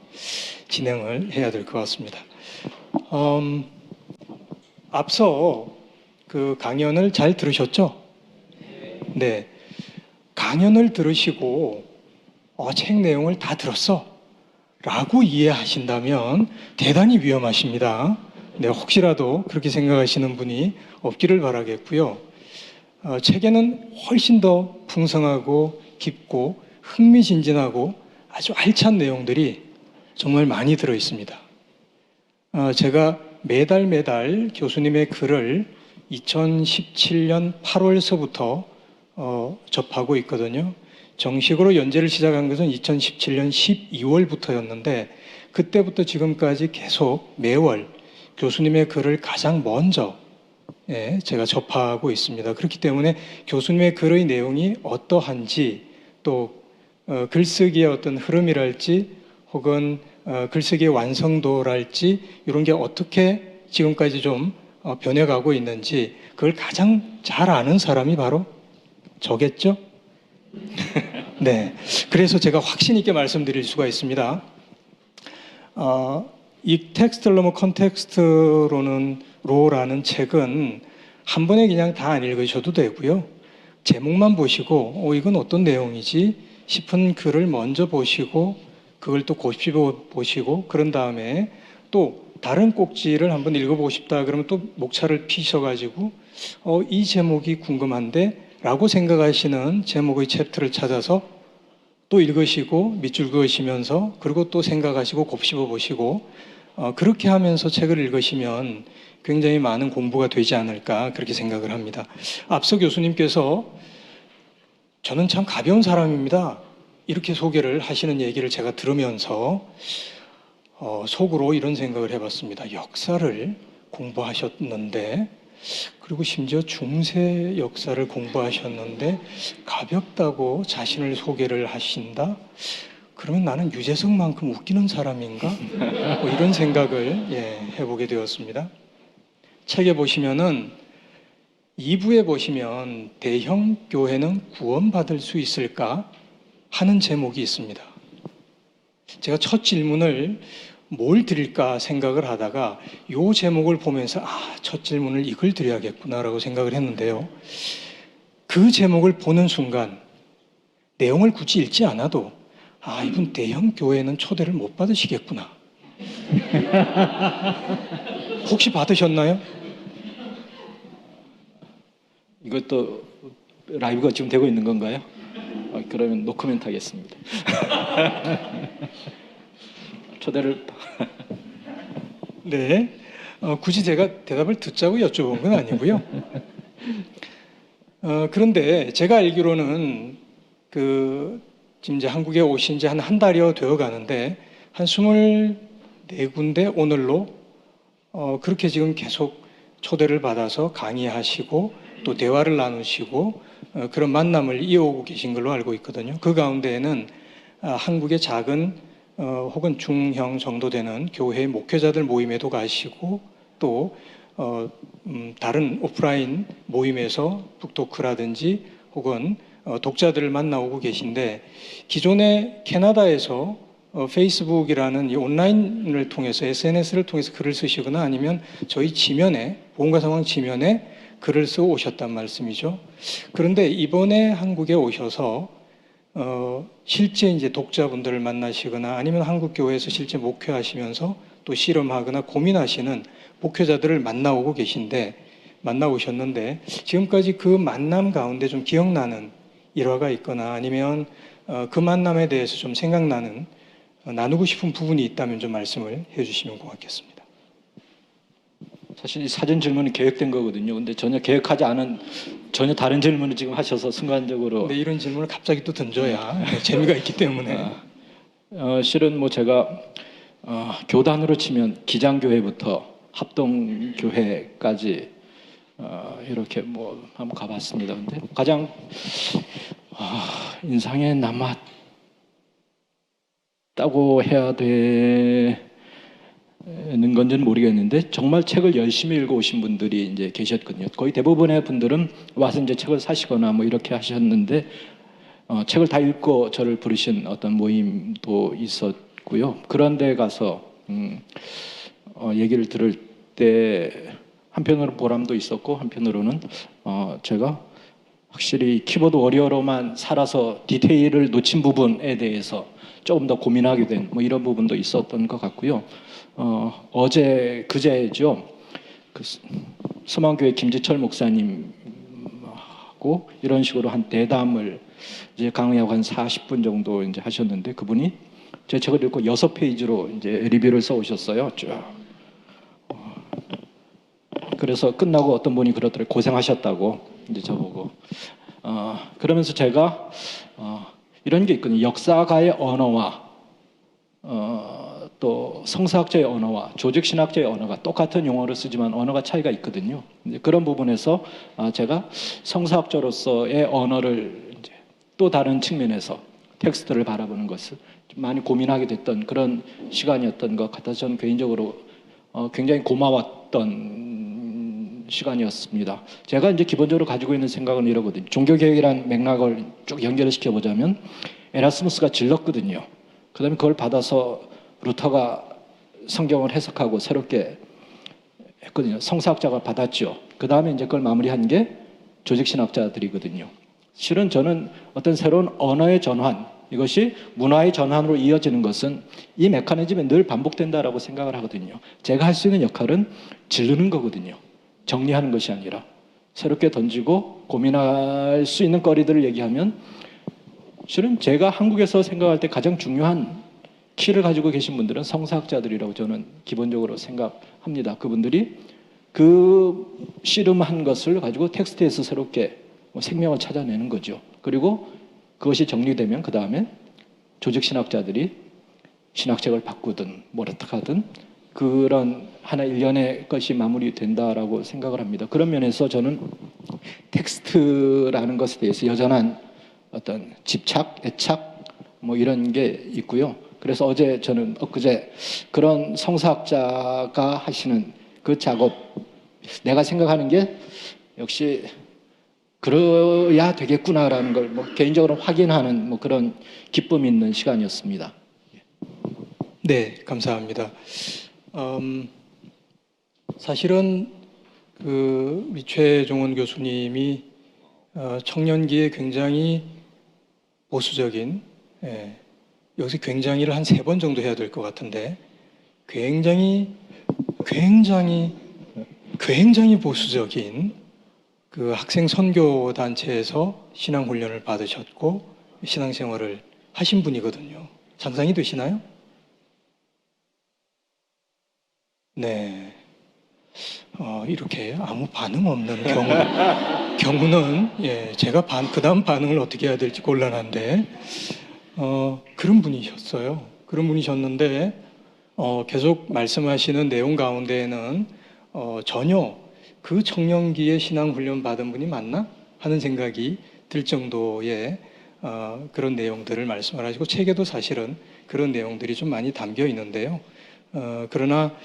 진행을 해야 될 것 같습니다. 앞서 그 강연을 잘 들으셨죠? 네. 강연을 들으시고 책 내용을 다 들었어 라고 이해하신다면 대단히 위험하십니다. 네, 혹시라도 그렇게 생각하시는 분이 없기를 바라겠고요. 책에는 훨씬 더 풍성하고 깊고 흥미진진하고 아주 알찬 내용들이 정말 많이 들어 있습니다. 제가 매달 교수님의 글을 2017년 8월서부터 접하고 있거든요. 정식으로 연재를 시작한 것은 2017년 12월부터였는데 그때부터 지금까지 계속 매월 교수님의 글을 가장 먼저 제가 접하고 있습니다. 그렇기 때문에 교수님의 글의 내용이 어떠한지 또 글쓰기의 어떤 흐름이랄지 혹은 글쓰기의 완성도랄지 이런 게 어떻게 지금까지 좀 변해가고 있는지 그걸 가장 잘 아는 사람이 바로 저겠죠? 네. 그래서 제가 확신 있게 말씀드릴 수가 있습니다. 이 텍스트를 넘어 컨텍스트로는 로라는 책은 한 번에 그냥 다 안 읽으셔도 되고요. 제목만 보시고 이건 어떤 내용이지 싶은 글을 먼저 보시고 그걸 또 곱씹어 보시고 그런 다음에 또 다른 꼭지를 한번 읽어보고 싶다 그러면 또 목차를 피셔가지고 이 제목이 궁금한데 라고 생각하시는 제목의 챕터를 찾아서 또 읽으시고 밑줄 그으시면서 그리고 또 생각하시고 곱씹어 보시고 그렇게 하면서 책을 읽으시면 굉장히 많은 공부가 되지 않을까 그렇게 생각을 합니다. 앞서 교수님께서 저는 참 가벼운 사람입니다. 이렇게 소개를 하시는 얘기를 제가 들으면서 속으로 이런 생각을 해봤습니다. 역사를 공부하셨는데 그리고 심지어 중세 역사를 공부하셨는데 가볍다고 자신을 소개를 하신다? 그러면 나는 유재석만큼 웃기는 사람인가? 뭐 이런 생각을 해보게 되었습니다. 책에 보시면은 2부에 보시면 대형 교회는 구원받을 수 있을까? 하는 제목이 있습니다. 제가 첫 질문을 뭘 드릴까 생각을 하다가 이 제목을 보면서 첫 질문을 이걸 드려야겠구나라고 생각을 했는데요. 그 제목을 보는 순간 내용을 굳이 읽지 않아도 이분 대형 교회는 초대를 못 받으시겠구나. 혹시 받으셨나요? 이것도 라이브가 지금 되고 있는 건가요? 그러면 노코멘트 하겠습니다. 초대를 네, 굳이 제가 대답을 듣자고 여쭤본 건 아니고요. 그런데 제가 알기로는 지금 이제 한국에 오신 지 한 달여 되어 가는데 한 24군데 오늘로 그렇게 지금 계속 초대를 받아서 강의하시고 또 대화를 나누시고 그런 만남을 이어오고 계신 걸로 알고 있거든요. 그 가운데에는 한국의 작은 혹은 중형 정도 되는 교회 목회자들 모임에도 가시고 또 다른 오프라인 모임에서 북토크라든지 혹은 독자들을 만나오고 계신데 기존에 캐나다에서 페이스북이라는 이 온라인을 통해서 SNS를 통해서 글을 쓰시거나 아니면 저희 지면에 보험과 상황 지면에 글을 써 오셨단 말씀이죠. 그런데 이번에 한국에 오셔서 실제 이제 독자분들을 만나시거나 아니면 한국 교회에서 실제 목회하시면서 또 씨름하거나 고민하시는 목회자들을 만나오셨는데 지금까지 그 만남 가운데 좀 기억나는 일화가 있거나 아니면 그 만남에 대해서 좀 생각나는 나누고 싶은 부분이 있다면 좀 말씀을 해주시면 고맙겠습니다. 사실 이 사전 질문이 계획된 거거든요. 근데 전혀 계획하지 않은 전혀 다른 질문을 지금 하셔서 순간적으로 근데 이런 질문을 갑자기 또 던져야 재미가 있기 때문에. 실은 뭐 제가 교단으로 치면 기장교회부터 합동교회까지 이렇게 뭐 한번 가봤습니다. 근데 가장 인상에 남았다고 해야 되는 건지는 모르겠는데 정말 책을 열심히 읽어오신 분들이 이제 계셨거든요. 거의 대부분의 분들은 와서 이제 책을 사시거나 뭐 이렇게 하셨는데 책을 다 읽고 저를 부르신 어떤 모임도 있었고요. 그런 데 가서 얘기를 들을 때 한편으로 보람도 있었고 한편으로는 제가 확실히 키보드 워리어로만 살아서 디테일을 놓친 부분에 대해서 조금 더 고민하게 된 뭐 이런 부분도 있었던 것 같고요. 그제죠. 그 서만교회 김지철 목사님하고 이런 식으로 한 대담을 이제 강의하고 한 40분 정도 이제 하셨는데 그분이 제 책을 읽고 6페이지로 이제 리뷰를 써 오셨어요. 쭉. 그래서 끝나고 어떤 분이 그러더라고요. 고생하셨다고 이제 저보고. 그러면서 제가 이런 게 있거든요. 역사가의 언어와 또 성서학자의 언어와 조직신학자의 언어가 똑같은 용어를 쓰지만 언어가 차이가 있거든요. 이제 그런 부분에서 제가 성서학자로서의 언어를 이제 또 다른 측면에서 텍스트를 바라보는 것을 좀 많이 고민하게 됐던 그런 시간이었던 것 같아서 저는 개인적으로 굉장히 고마웠던 시간이었습니다. 제가 이제 기본적으로 가지고 있는 생각은 이러거든요. 종교개혁이라는 맥락을 쭉 연결을 시켜보자면 에라스무스가 질렀거든요. 그 다음에 그걸 받아서 루터가 성경을 해석하고 새롭게 했거든요. 성서학자가 받았죠. 그 다음에 이제 그걸 마무리한 게 조직신학자들이거든요. 실은 저는 어떤 새로운 언어의 전환, 이것이 문화의 전환으로 이어지는 것은 이 메커니즘에 늘 반복된다라고 생각을 하거든요. 제가 할 수 있는 역할은 지르는 거거든요. 정리하는 것이 아니라 새롭게 던지고 고민할 수 있는 거리들을 얘기하면 실은 제가 한국에서 생각할 때 가장 중요한 키를 가지고 계신 분들은 성서학자들이라고 저는 기본적으로 생각합니다. 그분들이 그 씨름한 것을 가지고 텍스트에서 새롭게 생명을 찾아내는 거죠. 그리고 그것이 정리되면 그 다음에 조직신학자들이 신학책을 바꾸든 뭘 어떻게 하든 그런 하나 일련의 것이 마무리된다라고 생각을 합니다. 그런 면에서 저는 텍스트라는 것에 대해서 여전한 어떤 집착, 애착 뭐 이런 게 있고요. 그래서 어제 저는 엊그제 그런 성서학자가 하시는 그 작업 내가 생각하는 게 역시 그래야 되겠구나라는 걸 뭐 개인적으로 확인하는 뭐 그런 기쁨이 있는 시간이었습니다. 네, 감사합니다. 사실은 그 최종원 교수님이 청년기에 굉장히 보수적인, 여기서 굉장히를 한 3번 정도 해야 될 것 같은데 굉장히 보수적인 그 학생 선교 단체에서 신앙 훈련을 받으셨고 신앙생활을 하신 분이거든요. 상상이 되시나요? 네. 이렇게 아무 반응 없는 경우는 제가 그다음 반응을 어떻게 해야 될지 곤란한데 그런 분이셨어요. 그런 분이셨는데 계속 말씀하시는 내용 가운데에는 전혀 그 청년기에 신앙훈련 받은 분이 맞나 하는 생각이 들 정도의 그런 내용들을 말씀을 하시고 책에도 사실은 그런 내용들이 좀 많이 담겨 있는데요. 그러나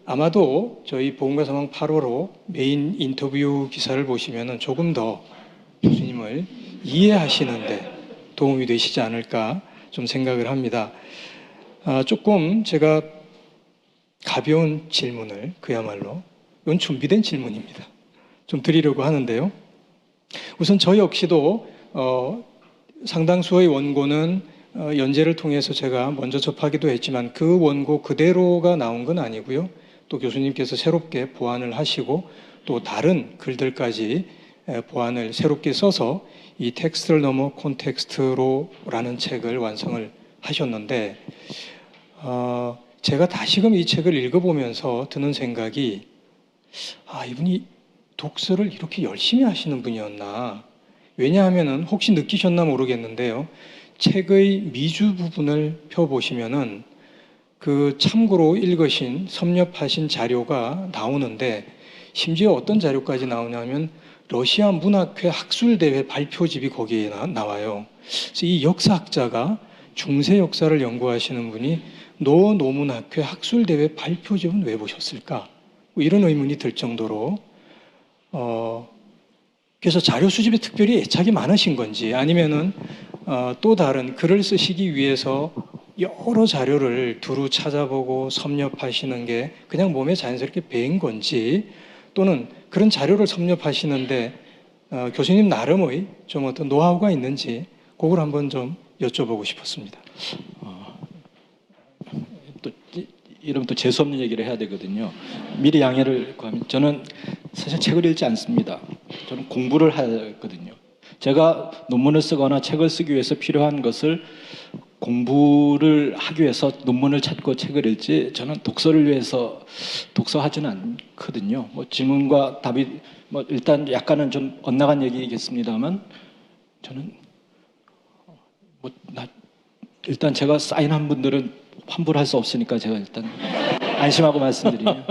아마도 저희 보험과 사망 8호로 메인 인터뷰 기사를 보시면 조금 더 교수님을 이해하시는데 도움이 되시지 않을까 좀 생각을 합니다. 조금 제가 가벼운 질문을 그야말로 이건 준비된 질문입니다. 좀 드리려고 하는데요. 우선 저 역시도 상당수의 원고는 연재를 통해서 제가 먼저 접하기도 했지만 그 원고 그대로가 나온 건 아니고요. 또 교수님께서 새롭게 보완을 하시고 또 다른 글들까지 보완을 새롭게 써서 이 텍스트를 넘어 콘텍스트로라는 책을 완성을 하셨는데 제가 다시금 이 책을 읽어보면서 드는 생각이 아, 이분이 독서를 이렇게 열심히 하시는 분이었나. 왜냐하면은 혹시 느끼셨나 모르겠는데요. 책의 미주 부분을 펴보시면은 그 참고로 읽으신 섭렵하신 자료가 나오는데, 심지어 어떤 자료까지 나오냐면 러시아 문학회 학술대회 발표집이 거기에 나와요. 그래서 이 역사학자가 중세 역사를 연구하시는 분이 노문학회 학술대회 발표집은 왜 보셨을까? 뭐 이런 의문이 들 정도로 그래서 자료 수집에 특별히 애착이 많으신 건지, 아니면은 또 다른 글을 쓰시기 위해서 여러 자료를 두루 찾아보고 섭렵하시는 게 그냥 몸에 자연스럽게 배인 건지, 또는 그런 자료를 섭렵하시는데 교수님 나름의 좀 어떤 노하우가 있는지, 그걸 한번 좀 여쭤보고 싶었습니다. 또 이러면 또 재수없는 얘기를 해야 되거든요. 미리 양해를 구하면 저는 사실 책을 읽지 않습니다. 저는 공부를 하거든요. 제가 논문을 쓰거나 책을 쓰기 위해서 필요한 것을 공부를 하기 위해서 논문을 찾고 책을 읽지, 저는 독서를 위해서 독서하지는 않거든요. 뭐 질문과 답이 뭐 일단 약간은 좀 엇나간 얘기겠습니다만, 저는 일단 제가 사인한 분들은 환불할 수 없으니까 제가 일단 안심하고 말씀드리면,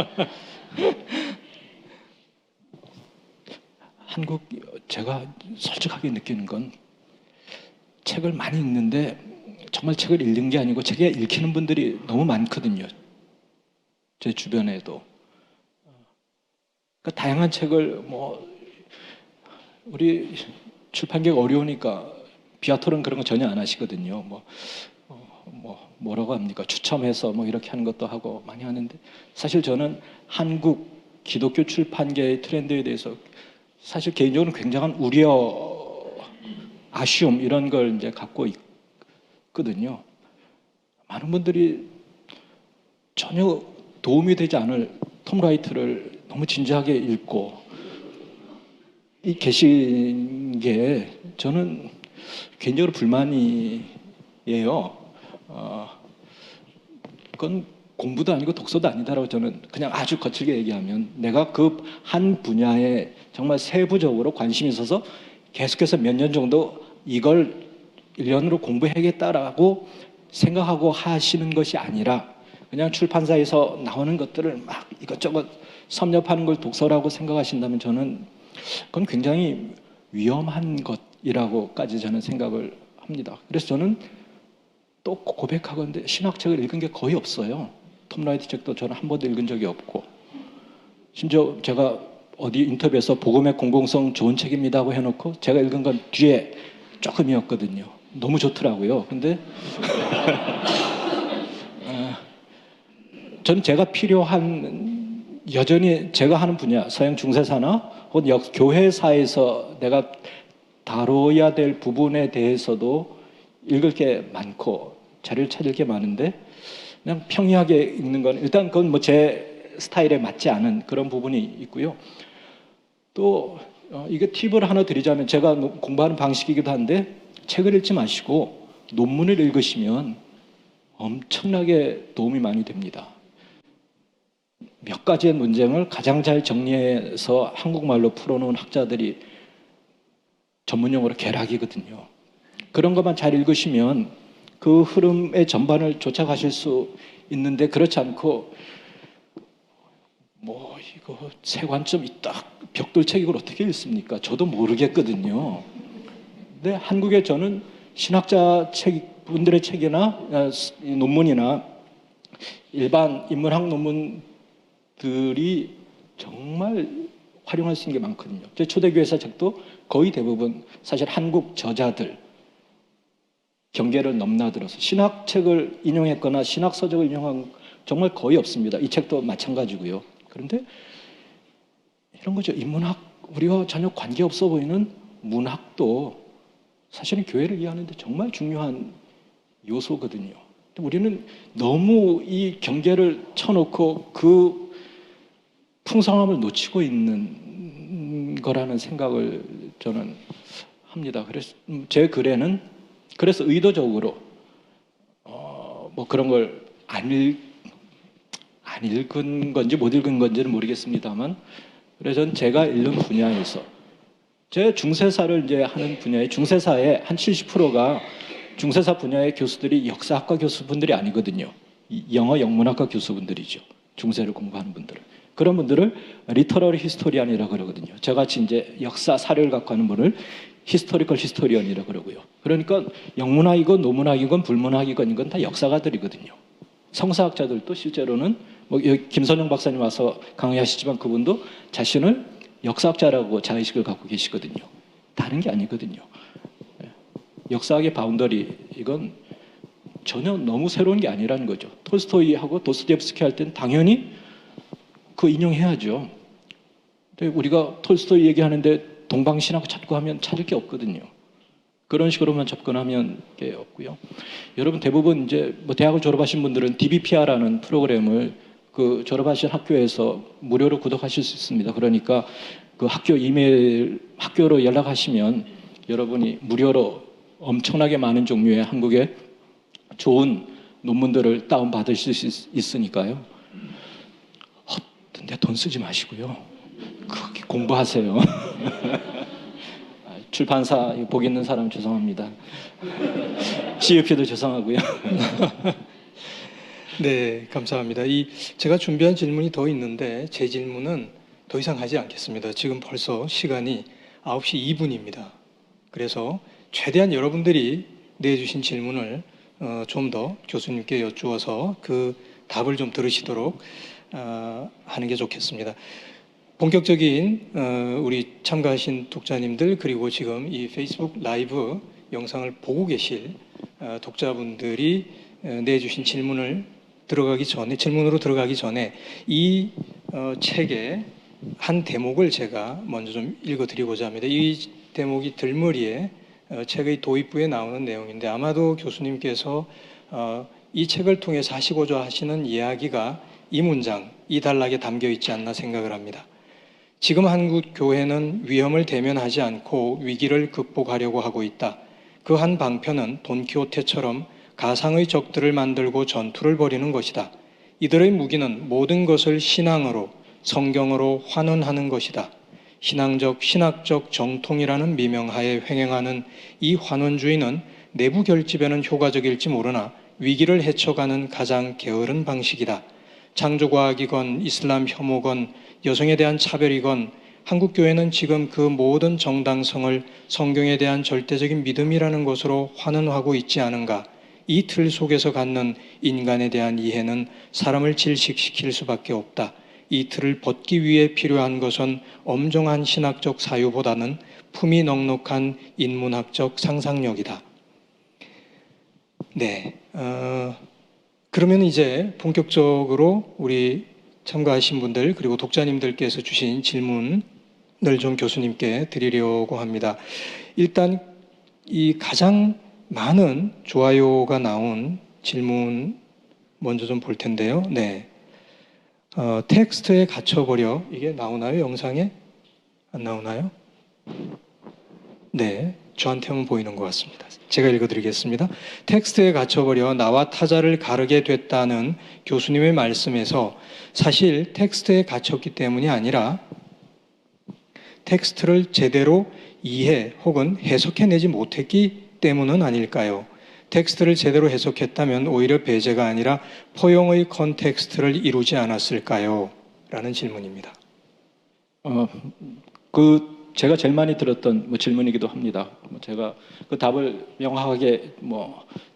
한국, 제가 솔직하게 느끼는 건 책을 많이 읽는데 정말 책을 읽는 게 아니고 책에 읽히는 분들이 너무 많거든요. 제 주변에도. 그러니까 다양한 책을 뭐 우리 출판계가 어려우니까 비아토는 그런 거 전혀 안 하시거든요. 뭐라고 합니까? 추첨해서 뭐 이렇게 하는 것도 하고 많이 하는데, 사실 저는 한국 기독교 출판계의 트렌드에 대해서 사실 개인적으로 굉장한 우려, 아쉬움 이런 걸 이제 갖고 있거든요. 많은 분들이 전혀 도움이 되지 않을 톰 라이트를 너무 진지하게 읽고 계신 게 저는 개인적으로 불만이에요. 그건 공부도 아니고 독서도 아니다라고 저는 그냥 아주 거칠게 얘기하면, 내가 그 한 분야에 정말 세부적으로 관심이 있어서 계속해서 몇 년 정도 이걸 1년으로 공부해야겠다라고 생각하고 하시는 것이 아니라 그냥 출판사에서 나오는 것들을 막 이것저것 섭렵하는 걸 독서라고 생각하신다면, 저는 그건 굉장히 위험한 것이라고까지 저는 생각을 합니다. 그래서 저는 또 고백하건대 신학책을 읽은 게 거의 없어요. 톰 라이트 책도 저는 한 번도 읽은 적이 없고, 심지어 제가 어디 인터뷰에서 복음의 공공성 좋은 책입니다고 해놓고 제가 읽은 건 뒤에 조금이었거든요. 너무 좋더라고요. 근데 전 제가 필요한, 여전히 제가 하는 분야, 서양 중세사나 혹은 교회사에서 내가 다뤄야 될 부분에 대해서도 읽을 게 많고 자료를 찾을 게 많은데, 그냥 평이하게 읽는 건 일단 그건 뭐 제 스타일에 맞지 않은 그런 부분이 있고요. 또 이게 팁을 하나 드리자면, 제가 공부하는 방식이기도 한데, 책을 읽지 마시고 논문을 읽으시면 엄청나게 도움이 많이 됩니다. 몇 가지의 논쟁을 가장 잘 정리해서 한국말로 풀어놓은 학자들이 전문용어로 계락이거든요. 그런 것만 잘 읽으시면 그 흐름의 전반을 쫓아가실 수 있는데, 그렇지 않고 뭐 이거 세 관점 있다, 벽돌책 이걸 어떻게 읽습니까? 저도 모르겠거든요. 근데 한국에 저는 신학자 분들의 책이나 논문이나 일반 인문학 논문들이 정말 활용할 수 있는 게 많거든요. 제 초대교회사 책도 거의 대부분 사실 한국 저자들 경계를 넘나들어서 신학책을 인용했거나 신학서적을 인용한 정말 거의 없습니다. 이 책도 마찬가지고요. 그런데 이런 거죠. 인문학, 우리와 전혀 관계없어 보이는 문학도 사실은 교회를 이해하는데 정말 중요한 요소거든요. 우리는 너무 이 경계를 쳐놓고 그 풍성함을 놓치고 있는 거라는 생각을 저는 합니다. 그래서 제 글에는, 그래서 의도적으로 뭐 그런 걸 안 안 읽은 건지 못 읽은 건지는 모르겠습니다만, 그래서 전 제가 읽는 분야에서 제 중세사를 이제 하는 분야의 중세사의 한 70%가 중세사 분야의 교수들이 역사학과 교수분들이 아니거든요. 영어 영문학과 교수분들이죠. 중세를 공부하는 분들은. 그런 분들을 리터러리 히스토리안이라고 그러거든요. 저같이 이제 역사 사료를 갖고 하는 분을 히스토리컬 히스토리언이라고 그러고요. 그러니까 영문학이건 노문학이건 불문학이건 이건 다 역사가들이거든요. 성사학자들도 실제로는 뭐 여기 김선영 박사님 와서 강의하시지만 그분도 자신을 역사학자라고 자의식을 갖고 계시거든요. 다른 게 아니거든요. 역사학의 바운더리 이건 전혀 너무 새로운 게 아니라는 거죠. 톨스토이하고 도스토옙스키 할 때는 당연히 그 인용해야죠. 근데 우리가 톨스토이 얘기하는데 동방신하고 찾고 하면 찾을 게 없거든요. 그런 식으로만 접근하면 게 없고요. 여러분 대부분 이제 뭐 대학을 졸업하신 분들은 DBPR라는 프로그램을 그 졸업하신 학교에서 무료로 구독하실 수 있습니다. 그러니까 그 학교 이메일 학교로 연락하시면 여러분이 무료로 엄청나게 많은 종류의 한국의 좋은 논문들을 다운 받으실 수 있으니까요. 근데 돈 쓰지 마시고요. 그렇게 공부하세요. 출판사 복 있는 사람 죄송합니다. CUP도 죄송하고요. 네, 감사합니다. 제가 준비한 질문이 더 있는데 제 질문은 더 이상 하지 않겠습니다. 지금 벌써 시간이 9시 2분입니다. 그래서 최대한 여러분들이 내주신 질문을 좀 더 교수님께 여쭈어서 그 답을 좀 들으시도록 하는 게 좋겠습니다. 본격적인 우리 참가하신 독자님들 그리고 지금 이 페이스북 라이브 영상을 보고 계실 독자분들이 내주신 질문으로 들어가기 전에 이 책의 한 대목을 제가 먼저 좀 읽어드리고자 합니다. 이 대목이 들머리에 책의 도입부에 나오는 내용인데 아마도 교수님께서 이 책을 통해서 하시고자 하시는 이야기가 이 문장, 이 단락에 담겨 있지 않나 생각을 합니다. 지금 한국 교회는 위험을 대면하지 않고 위기를 극복하려고 하고 있다. 그 한 방편은 돈키호테처럼 가상의 적들을 만들고 전투를 벌이는 것이다. 이들의 무기는 모든 것을 신앙으로, 성경으로 환원하는 것이다. 신학적 정통이라는 미명하에 횡행하는 이 환원주의는 내부 결집에는 효과적일지 모르나 위기를 헤쳐가는 가장 게으른 방식이다. 창조과학이건 이슬람 혐오건 여성에 대한 차별이건 한국교회는 지금 그 모든 정당성을 성경에 대한 절대적인 믿음이라는 것으로 환원하고 있지 않은가. 이 틀 속에서 갖는 인간에 대한 이해는 사람을 질식시킬 수밖에 없다. 이 틀을 벗기 위해 필요한 것은 엄정한 신학적 사유보다는 품이 넉넉한 인문학적 상상력이다. 네, 그러면 이제 본격적으로 우리 참가하신 분들 그리고 독자님들께서 주신 질문을 좀 교수님께 드리려고 합니다. 일단 이 가장 많은 좋아요가 나온 질문 먼저 좀 볼 텐데요. 네, 텍스트에 갇혀버려 이게 나오나요? 영상에? 안 나오나요? 네, 저한테만 보이는 것 같습니다. 제가 읽어드리겠습니다. 텍스트에 갇혀버려 나와 타자를 가르게 됐다는 교수님의 말씀에서 사실 텍스트에 갇혔기 때문이 아니라 텍스트를 제대로 이해 혹은 해석해내지 못했기 때문은 아닐까요? 텍스트를 제대로 해석했다면 오히려 배제가 아니라 포용의 컨텍스트를 이루지 않았을까요? 라는 질문입니다. 제가 제일 많이 들었던 질문이기도 합니다. 제가 그 답을 명확하게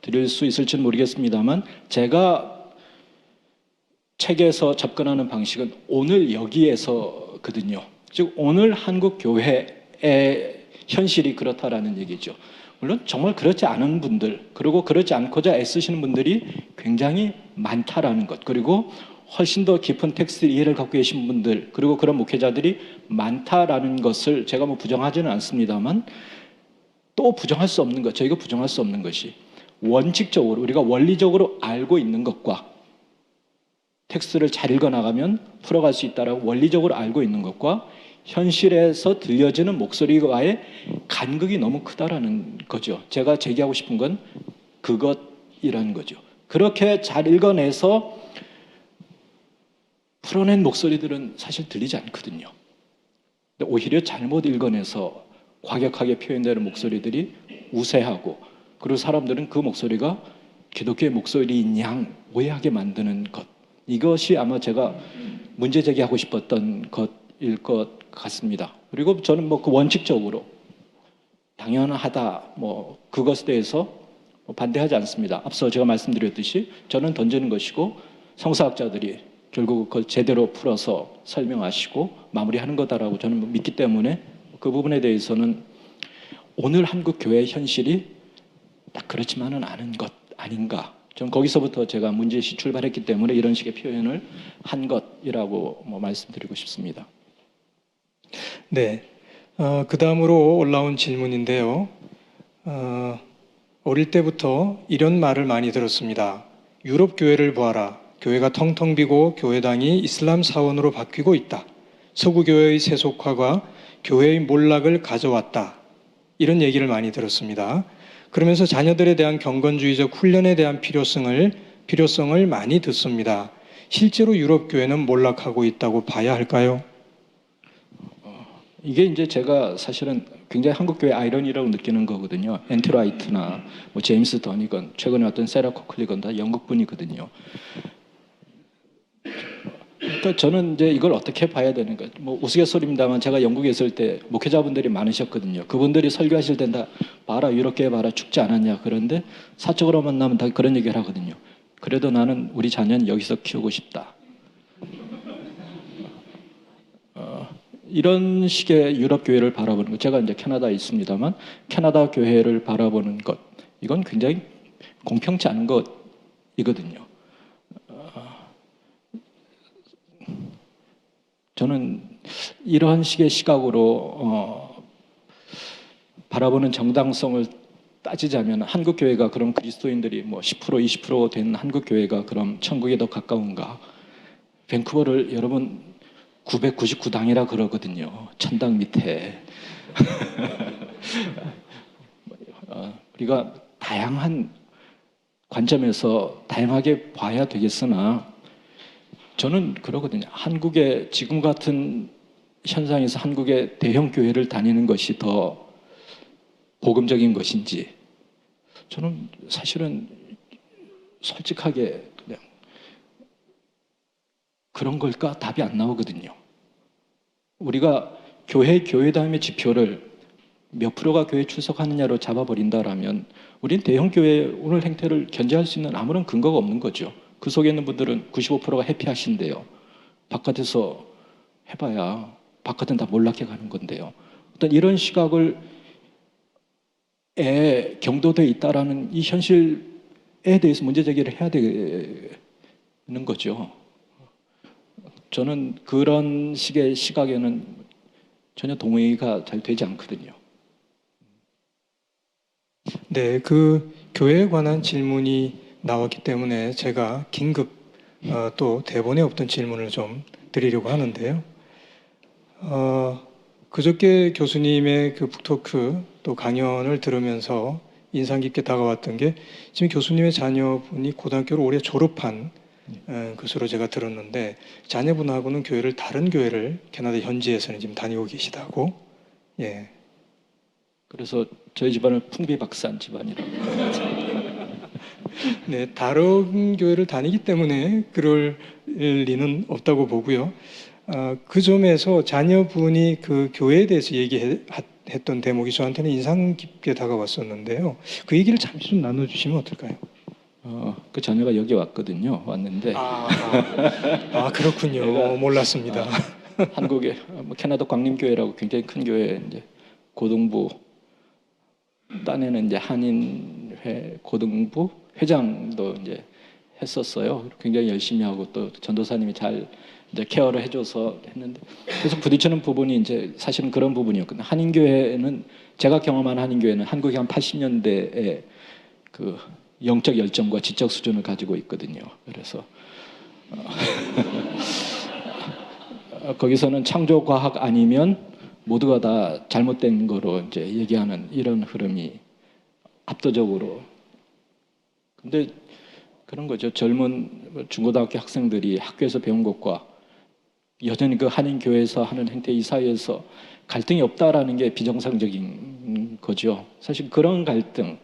드릴 수 있을지는 모르겠습니다만 제가 책에서 접근하는 방식은 오늘 여기에서거든요. 즉 오늘 한국 교회의 현실이 그렇다라는 얘기죠. 물론 정말 그렇지 않은 분들 그리고 그렇지 않고자 애쓰시는 분들이 굉장히 많다라는 것 그리고 훨씬 더 깊은 텍스트 이해를 갖고 계신 분들 그리고 그런 목회자들이 많다라는 것을 제가 부정하지는 않습니다만 또 부정할 수 없는 것 저희가 부정할 수 없는 것이 원칙적으로 우리가 원리적으로 알고 있는 것과 텍스트를 잘 읽어나가면 풀어갈 수 있다라고 원리적으로 알고 있는 것과 현실에서 들려지는 목소리와의 간극이 너무 크다라는 거죠. 제가 제기하고 싶은 건 그것이라는 거죠. 그렇게 잘 읽어내서 풀어낸 목소리들은 사실 들리지 않거든요. 근데 오히려 잘못 읽어내서 과격하게 표현되는 목소리들이 우세하고, 그리고 사람들은 그 목소리가 기독교의 목소리인 양 오해하게 만드는 것, 이것이 아마 제가 문제 제기하고 싶었던 것일 것 같습니다. 그리고 저는 뭐 그 원칙적으로 당연하다 뭐 그것에 대해서 반대하지 않습니다. 앞서 제가 말씀드렸듯이 저는 던지는 것이고 성사학자들이 결국 그걸 제대로 풀어서 설명하시고 마무리하는 거다라고 저는 믿기 때문에 그 부분에 대해서는 오늘 한국 교회 현실이 딱 그렇지만은 않은 것 아닌가. 전 거기서부터 제가 문제시 출발했기 때문에 이런 식의 표현을 한 것이라고 말씀드리고 싶습니다. 네. 그 다음으로 올라온 질문인데요. 어릴 때부터 이런 말을 많이 들었습니다. 유럽 교회를 보아라. 교회가 텅텅 비고 교회당이 이슬람 사원으로 바뀌고 있다. 서구 교회의 세속화가 교회의 몰락을 가져왔다. 이런 얘기를 많이 들었습니다. 그러면서 자녀들에 대한 경건주의적 훈련에 대한 필요성을 많이 듣습니다. 실제로 유럽 교회는 몰락하고 있다고 봐야 할까요? 이게 이제 제가 사실은 굉장히 한국교회 아이러니라고 느끼는 거거든요. 앤티 라이트나 뭐 제임스 더니건, 최근에 왔던 세라 코클리건 다 영국 분이거든요. 그러니까 저는 이제 이걸 어떻게 봐야 되는가. 뭐 우스갯소리입니다만 제가 영국에 있을 때 목회자분들이 많으셨거든요. 그분들이 설교하실 땐 다 봐라 유럽교회 봐라 죽지 않았냐. 그런데 사적으로 만나면 다 그런 얘기를 하거든요. 그래도 나는 우리 자녀는 여기서 키우고 싶다. 이런 식의 유럽 교회를 바라보는 것, 제가 이제 캐나다에 있습니다만 캐나다 교회를 바라보는 것, 이건 굉장히 공평치 않은 것이거든요. 저는 이러한 식의 시각으로 바라보는 정당성을 따지자면 한국 교회가 그럼 그리스도인들이 뭐 10% 20%된 한국 교회가 그럼 천국에 더 가까운가? 밴쿠버를 여러분 999당이라 그러거든요. 천당 밑에. 우리가 다양한 관점에서 다양하게 봐야 되겠으나 저는 그러거든요. 한국의 지금 같은 현상에서 한국의 대형 교회를 다니는 것이 더 복음적인 것인지 저는 사실은 솔직하게 그냥 그런 걸까 답이 안 나오거든요. 우리가 교회다움의 지표를 몇 프로가 교회 출석하느냐로 잡아버린다라면 우린 대형 교회 오늘 행태를 견제할 수 있는 아무런 근거가 없는 거죠. 그 속에 있는 분들은 95%가 해피하신데요. 바깥에서 해봐야 바깥은 다 몰락해 가는 건데요. 어떤 이런 시각을 경도돼 있다라는 이 현실에 대해서 문제 제기를 해야 되는 거죠. 저는 그런 식의 시각에는 전혀 동의가 잘 되지 않거든요. 네, 그 교회에 관한 질문이 나왔기 때문에 제가 긴급 또 대본에 없던 질문을 좀 드리려고 하는데요. 그저께 교수님의 그 북토크 또 강연을 들으면서 인상 깊게 다가왔던 게 지금 교수님의 자녀분이 고등학교를 올해 졸업한 것으로 제가 들었는데 자녀분하고는 다른 교회를 캐나다 현지에서는 지금 다니고 계시다고. 예. 그래서 저희 집안을 풍비박산 집안이라고. 네, 다른 교회를 다니기 때문에 그럴 리는 없다고 보고요. 그 점에서 자녀분이 그 교회에 대해서 얘기했던 대목이 저한테는 인상 깊게 다가왔었는데요. 그 얘기를 잠시 좀 나눠주시면 어떨까요? 그 자녀가 여기 왔거든요. 왔는데 그렇군요. 내가, 몰랐습니다. 한국의 캐나다 광림교회라고 굉장히 큰 교회 이제 고등부 딴에는 이제 한인회 고등부 회장도 이제 했었어요. 굉장히 열심히 하고 또 전도사님이 잘 이제 케어를 해줘서 했는데 그래서 부딪히는 부분이 이제 사실은 그런 부분이었거든요. 한인교회는 제가 경험한 한인교회는 한국이 한 80년대에 그 영적 열정과 지적 수준을 가지고 있거든요. 그래서 거기서는 창조 과학 아니면 모두가 다 잘못된 거로 이제 얘기하는 이런 흐름이 압도적으로. 근데 그런 거죠. 젊은 중고등학교 학생들이 학교에서 배운 것과 여전히 그 한인교회에서 하는 행태 이 사이에서 갈등이 없다라는 게 비정상적인 거죠. 사실 그런 갈등,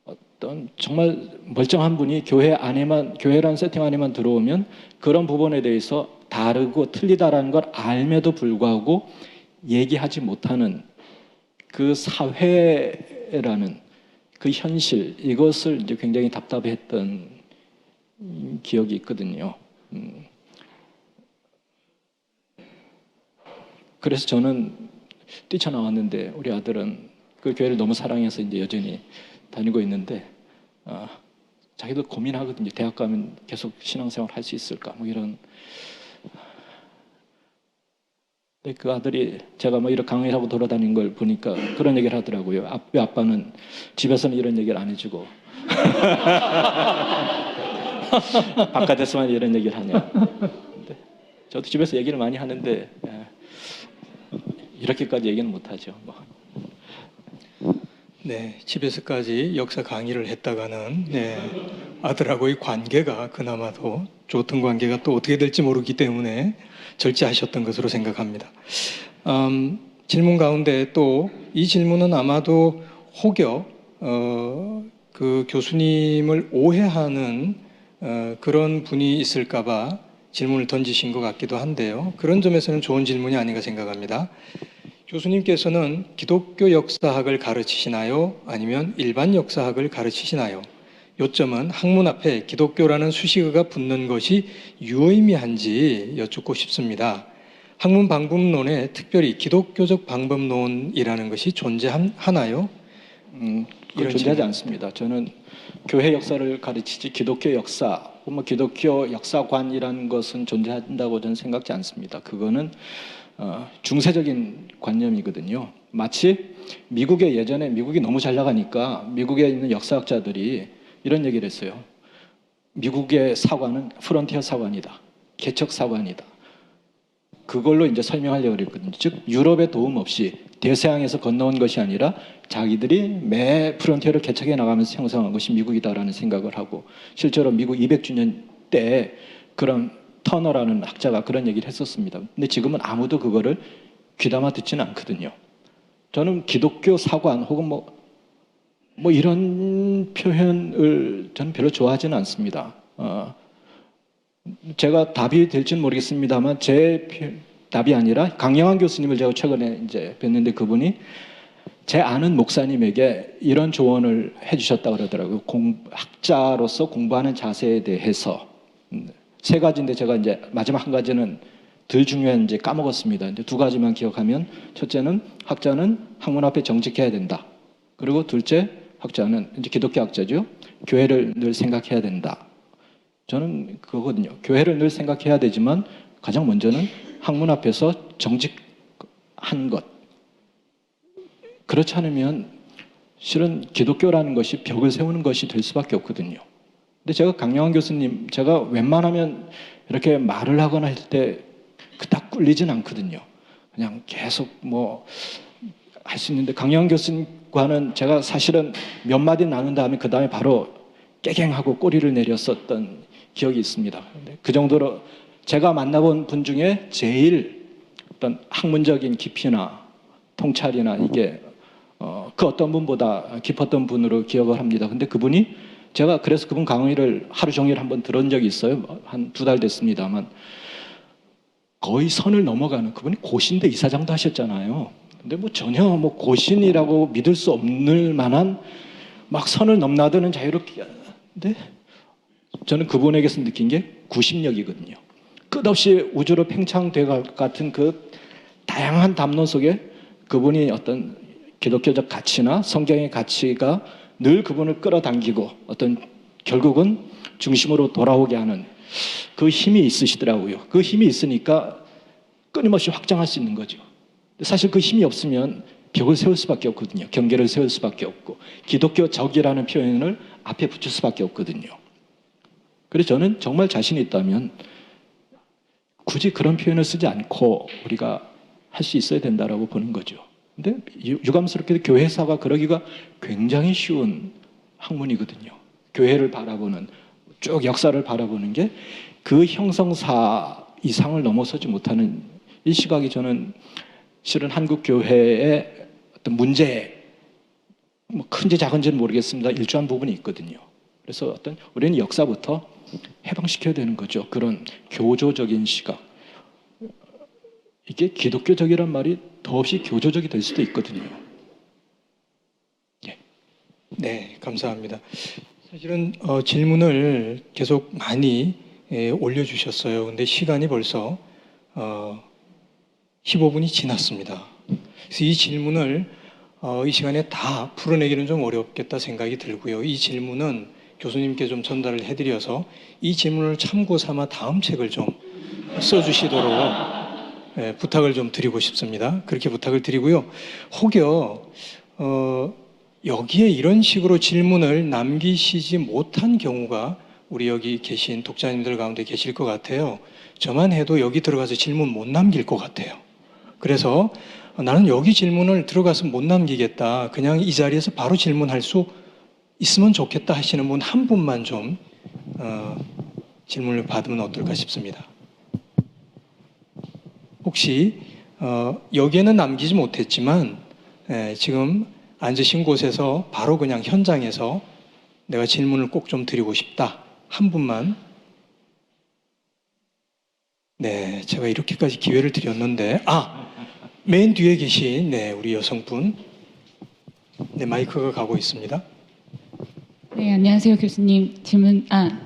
어떤 정말 멀쩡한 분이 교회 안에만, 교회라는 세팅 안에만 들어오면 그런 부분에 대해서 다르고 틀리다라는 걸 알매도 불구하고 얘기하지 못하는 그 사회라는 그 현실, 이것을 이제 굉장히 답답했던 기억이 있거든요. 그래서 저는 뛰쳐나왔는데 우리 아들은 그 교회를 너무 사랑해서 이제 여전히 다니고 있는데 자기도 고민하거든요. 대학 가면 계속 신앙생활 할 수 있을까? 뭐 이런. 근데 그 아들이 제가 뭐 이런 강의를 하고 돌아다닌 걸 보니까 그런 얘기를 하더라고요. 왜 아빠는 집에서는 이런 얘기를 안 해주고 바깥에서만 이런 얘기를 하냐. 근데 저도 집에서 얘기를 많이 하는데 이렇게까지 얘기는 못하죠. 뭐. 네, 집에서까지 역사 강의를 했다가는 아들하고의 관계가 그나마도 좋던 관계가 또 어떻게 될지 모르기 때문에 절제하셨던 것으로 생각합니다. 질문 가운데 또 이 질문은 아마도 혹여 그 교수님을 오해하는 그런 분이 있을까봐 질문을 던지신 것 같기도 한데요. 그런 점에서는 좋은 질문이 아닌가 생각합니다. 교수님께서는 기독교 역사학을 가르치시나요? 아니면 일반 역사학을 가르치시나요? 요점은 학문 앞에 기독교라는 수식어가 붙는 것이 유의미한지 여쭙고 싶습니다. 학문 방법론에 특별히 기독교적 방법론이라는 것이 존재하나요? 그건 존재하지 않습니다. 저는 교회 역사를 가르치지 기독교 역사, 뭐 기독교 역사관이라는 것은 존재한다고 저는 생각지 않습니다. 그거는 중세적인 관념이거든요. 마치 미국에 예전에 미국이 너무 잘 나가니까 미국에 있는 역사학자들이 이런 얘기를 했어요. 미국의 사관은 프론티어 사관이다. 개척 사관이다. 그걸로 이제 설명하려고 그랬거든요. 즉 유럽의 도움 없이 대서양에서 건너온 것이 아니라 자기들이 매 프론티어를 개척해 나가면서 형성한 것이 미국이다라는 생각을 하고 실제로 미국 200주년 때 그런 터너라는 학자가 그런 얘기를 했었습니다. 근데 지금은 아무도 그거를 귀담아 듣지는 않거든요. 저는 기독교 사관 혹은 뭐 이런 표현을 저는 별로 좋아하지는 않습니다. 제가 답이 될지는 모르겠습니다만 제 답이 아니라 강영환 교수님을 제가 최근에 이제 뵀는데 그분이 제 아는 목사님에게 이런 조언을 해주셨다고 그러더라고요. 학자로서 공부하는 자세에 대해서 세 가지인데 제가 이제 마지막 한 가지는 덜 중요한지 까먹었습니다. 근데 두 가지만 기억하면 첫째는 학자는 학문 앞에 정직해야 된다. 그리고 둘째 학자는 이제 기독교 학자죠. 교회를 늘 생각해야 된다. 저는 그거거든요. 교회를 늘 생각해야 되지만 가장 먼저는 학문 앞에서 정직한 것. 그렇지 않으면 실은 기독교라는 것이 벽을 세우는 것이 될 수밖에 없거든요. 근데 제가 강영환 교수님, 제가 웬만하면 이렇게 말을 하거나 할 때 그닥 꿀리진 않거든요. 그냥 계속 뭐 할 수 있는데 강영환 교수님과는 제가 사실은 몇 마디 나눈 다음에 그 다음에 바로 깨갱하고 꼬리를 내렸었던 기억이 있습니다. 그 정도로 제가 만나본 분 중에 제일 어떤 학문적인 깊이나 통찰이나 이게 그 어떤 분보다 깊었던 분으로 기억을 합니다. 근데 그분이 제가 그래서 그분 강의를 하루 종일 한번 들은 적이 있어요. 한 2달 됐습니다만 거의 선을 넘어가는 그분이 고신대 이사장도 하셨잖아요. 근데 뭐 전혀 뭐 고신이라고 믿을 수 없는 만한 막 선을 넘나드는 자유롭게 근데 저는 그분에게서 느낀 게 구심력이거든요. 끝없이 우주로 팽창돼 갈 것 같은 그 다양한 담론 속에 그분이 어떤 기독교적 가치나 성경의 가치가 늘 그분을 끌어당기고 어떤 결국은 중심으로 돌아오게 하는 그 힘이 있으시더라고요. 그 힘이 있으니까 끊임없이 확장할 수 있는 거죠. 사실 그 힘이 없으면 벽을 세울 수밖에 없거든요. 경계를 세울 수밖에 없고 기독교적이라는 표현을 앞에 붙일 수밖에 없거든요. 그래서 저는 정말 자신이 있다면 굳이 그런 표현을 쓰지 않고 우리가 할 수 있어야 된다라고 보는 거죠. 근데 유감스럽게도 교회사가 그러기가 굉장히 쉬운 학문이거든요. 교회를 바라보는 쭉 역사를 바라보는 게 그 형성사 이상을 넘어서지 못하는 이 시각이 저는 실은 한국 교회의 어떤 문제, 뭐 큰지 작은지는 모르겠습니다. 일조한 부분이 있거든요. 그래서 우리는 역사부터 해방시켜야 되는 거죠. 그런 교조적인 시각. 이게 기독교적이란 말이 더없이 교조적이 될 수도 있거든요. 예. 네, 감사합니다. 사실은 질문을 계속 많이 올려주셨어요. 근데 시간이 벌써 15분이 지났습니다. 그래서 이 질문을 이 시간에 다 풀어내기는 좀 어렵겠다 생각이 들고요. 이 질문은 교수님께 좀 전달을 해드려서 이 질문을 참고 삼아 다음 책을 좀 써주시도록 부탁을 좀 드리고 싶습니다. 그렇게 부탁을 드리고요. 혹여 여기에 이런 식으로 질문을 남기시지 못한 경우가 우리 여기 계신 독자님들 가운데 계실 것 같아요. 저만 해도 여기 들어가서 질문 못 남길 것 같아요. 그래서 나는 여기 질문을 들어가서 못 남기겠다. 그냥 이 자리에서 바로 질문할 수 있으면 좋겠다 하시는 분 한 분만 좀 질문을 받으면 어떨까 싶습니다. 혹시 여기에는 남기지 못했지만 지금 앉으신 곳에서 바로 그냥 현장에서 내가 질문을 꼭 좀 드리고 싶다. 한 분만. 네, 제가 이렇게까지 기회를 드렸는데 맨 뒤에 계신 우리 여성분. 네, 마이크가 가고 있습니다. 네, 안녕하세요, 교수님.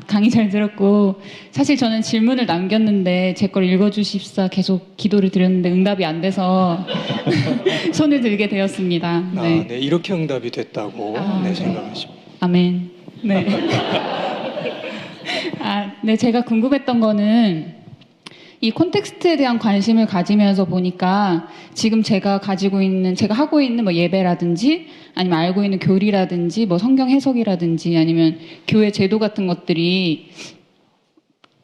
강의 잘 들었고, 사실 저는 질문을 남겼는데, 제 걸 읽어주십사 계속 기도를 드렸는데, 응답이 안 돼서 손을 들게 되었습니다. 네. 네, 이렇게 응답이 됐다고 생각하십니다. 아멘. 네. 네, 제가 궁금했던 거는, 이 콘텍스트에 대한 관심을 가지면서 보니까 지금 제가 하고 있는 뭐 예배라든지 아니면 알고 있는 교리라든지 뭐 성경 해석이라든지 아니면 교회 제도 같은 것들이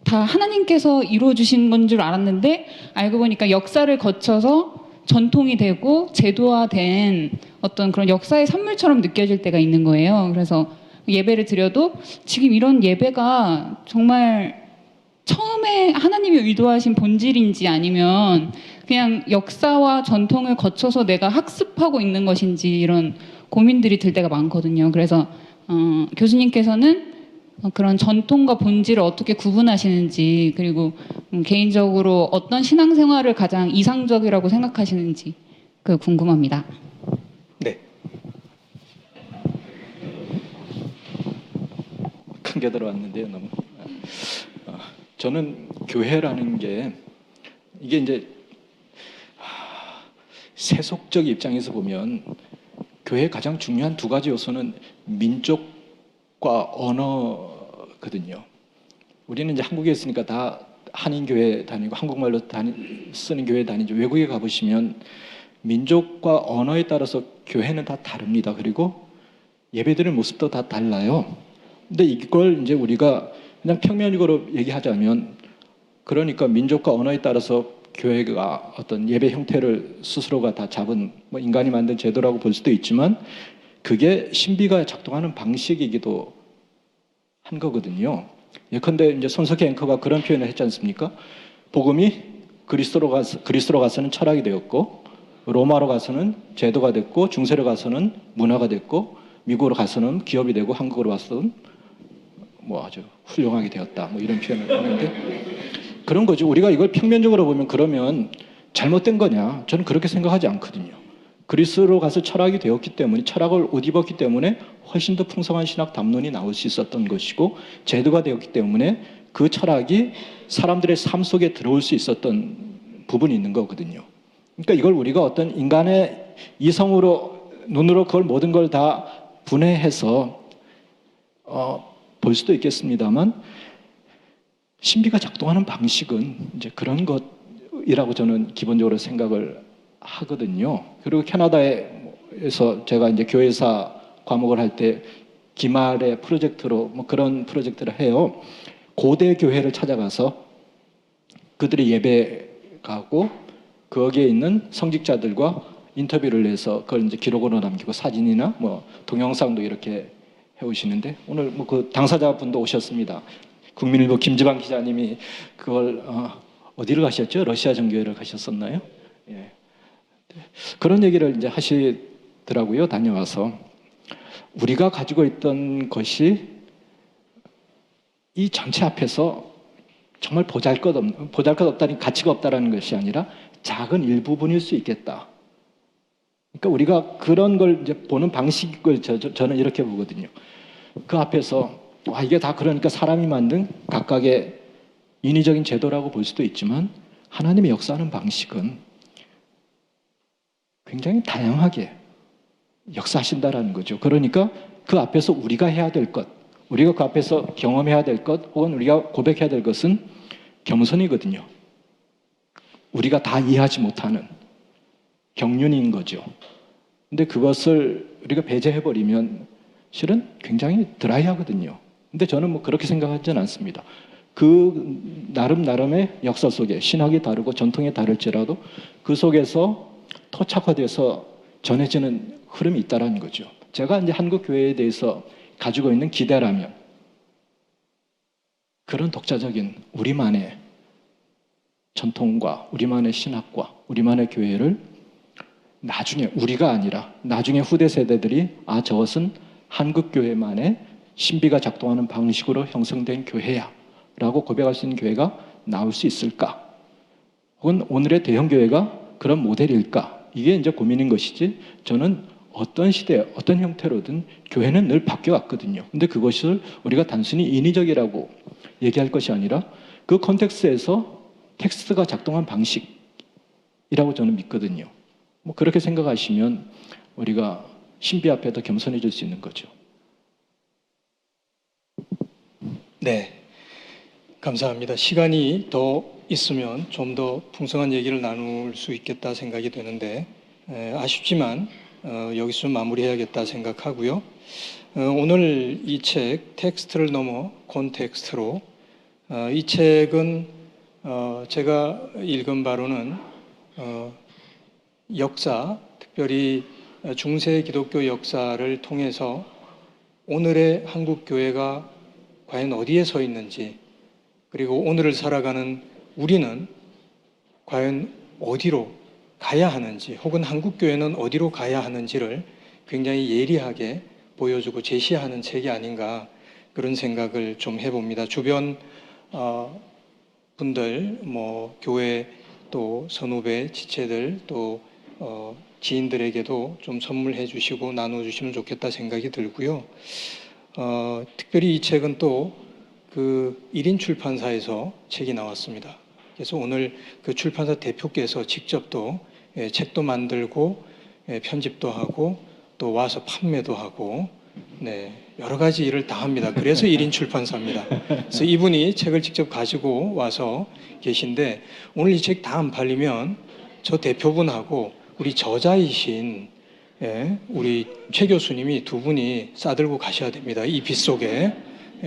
다 하나님께서 이루어 주신 건 줄 알았는데 알고 보니까 역사를 거쳐서 전통이 되고 제도화된 어떤 그런 역사의 산물처럼 느껴질 때가 있는 거예요. 그래서 예배를 드려도 지금 이런 예배가 정말 처음에 하나님이 의도하신 본질인지 아니면 그냥 역사와 전통을 거쳐서 내가 학습하고 있는 것인지 이런 고민들이 들 때가 많거든요. 그래서 교수님께서는 그런 전통과 본질을 어떻게 구분하시는지 그리고 개인적으로 어떤 신앙생활을 가장 이상적이라고 생각하시는지 그 궁금합니다. 네. 큰 게 들어왔는데요, 너무. 저는 교회라는 게 이게 이제 세속적 입장에서 보면 교회의 가장 중요한 두 가지 요소는 민족과 언어거든요. 우리는 이제 한국에 있으니까 다 한인교회 다니고 한국말로 쓰는 교회 다니죠. 외국에 가보시면 민족과 언어에 따라서 교회는 다 다릅니다. 그리고 예배드리는 모습도 다 달라요. 근데 이걸 이제 우리가 그냥 평면적으로 얘기하자면 그러니까 민족과 언어에 따라서 교회가 어떤 예배 형태를 스스로가 다 잡은 뭐 인간이 만든 제도라고 볼 수도 있지만 그게 신비가 작동하는 방식이기도 한 거거든요. 예컨대 이제 손석희 앵커가 그런 표현을 했지 않습니까? 복음이 그리스도로 가서는 철학이 되었고 로마로 가서는 제도가 됐고 중세로 가서는 문화가 됐고 미국으로 가서는 기업이 되고 한국으로 와서는 뭐 아주 훌륭하게 되었다. 뭐 이런 표현을 하는데 그런 거죠. 우리가 이걸 평면적으로 보면 그러면 잘못된 거냐? 저는 그렇게 생각하지 않거든요. 그리스로 가서 철학이 되었기 때문에 철학을 옷 입었기 때문에 훨씬 더 풍성한 신학 담론이 나올 수 있었던 것이고 제도가 되었기 때문에 그 철학이 사람들의 삶 속에 들어올 수 있었던 부분이 있는 거거든요. 그러니까 이걸 우리가 어떤 인간의 이성으로 눈으로 그걸 모든 걸 다 분해해서 볼 수도 있겠습니다만 신비가 작동하는 방식은 이제 그런 것이라고 저는 기본적으로 생각을 하거든요. 그리고 캐나다에서 제가 이제 교회사 과목을 할 때 기말의 프로젝트로 뭐 그런 프로젝트를 해요. 고대 교회를 찾아가서 그들의 예배 가고 거기에 있는 성직자들과 인터뷰를 해서 그걸 이제 기록으로 남기고 사진이나 뭐 동영상도 이렇게 해오시는데 오늘 뭐 그 당사자분도 오셨습니다. 국민일보 김지방 기자님이 그걸 어디를 가셨죠? 러시아 정교회를 가셨었나요? 예. 그런 얘기를 이제 하시더라고요. 다녀와서 우리가 가지고 있던 것이 이 전체 앞에서 정말 보잘것없다는 가치가 없다라는 것이 아니라 작은 일부분일 수 있겠다. 그러니까 우리가 그런 걸 이제 보는 방식을 저는 이렇게 보거든요. 그 앞에서 와 이게 다 그러니까 사람이 만든 각각의 인위적인 제도라고 볼 수도 있지만 하나님의 역사하는 방식은 굉장히 다양하게 역사하신다라는 거죠. 그러니까 그 앞에서 우리가 해야 될 것, 우리가 그 앞에서 경험해야 될 것, 혹은 우리가 고백해야 될 것은 겸손이거든요. 우리가 다 이해하지 못하는 경륜인 거죠. 근데 그것을 우리가 배제해버리면 실은 굉장히 드라이하거든요. 근데 저는 뭐 그렇게 생각하지는 않습니다. 그 나름의 역사 속에 신학이 다르고 전통이 다를지라도 그 속에서 토착화돼서 전해지는 흐름이 있다라는 거죠. 제가 이제 한국 교회에 대해서 가지고 있는 기대라면 그런 독자적인 우리만의 전통과 우리만의 신학과 우리만의 교회를 나중에 우리가 아니라 나중에 후대 세대들이 아 저것은 한국 교회만의 신비가 작동하는 방식으로 형성된 교회야 라고 고백할 수 있는 교회가 나올 수 있을까? 혹은 오늘의 대형 교회가 그런 모델일까? 이게 이제 고민인 것이지 저는 어떤 시대, 어떤 형태로든 교회는 늘 바뀌어왔거든요. 근데 그것을 우리가 단순히 인위적이라고 얘기할 것이 아니라 그 컨텍스트에서 텍스트가 작동한 방식이라고 저는 믿거든요. 뭐 그렇게 생각하시면 우리가 신비 앞에 더 겸손해질 수 있는 거죠. 네, 감사합니다. 시간이 더 있으면 좀 더 풍성한 얘기를 나눌 수 있겠다 생각이 되는데 아쉽지만 여기서 좀 마무리해야겠다 생각하고요. 오늘 이 책 텍스트를 넘어 콘텍스트로 이 책은 제가 읽은 바로는 역사, 특별히 중세 기독교 역사를 통해서 오늘의 한국 교회가 과연 어디에 서 있는지, 그리고 오늘을 살아가는 우리는 과연 어디로 가야 하는지, 혹은 한국 교회는 어디로 가야 하는지를 굉장히 예리하게 보여주고 제시하는 책이 아닌가 그런 생각을 좀 해봅니다. 주변 분들, 뭐 교회 또 선후배, 지체들 또 지인들에게도 좀 선물해 주시고 나눠주시면 좋겠다 생각이 들고요. 특별히 이 책은 또 그 1인 출판사에서 책이 나왔습니다. 그래서 오늘 그 출판사 대표께서 직접 또 책도 만들고 편집도 하고 또 와서 판매도 하고 여러 가지 일을 다 합니다. 그래서 1인 출판사입니다. 그래서 이분이 책을 직접 가지고 와서 계신데 오늘 이 책 다 안 팔리면 저 대표분하고 우리 저자이신 우리 최 교수님이 두 분이 싸들고 가셔야 됩니다. 이 빗속에.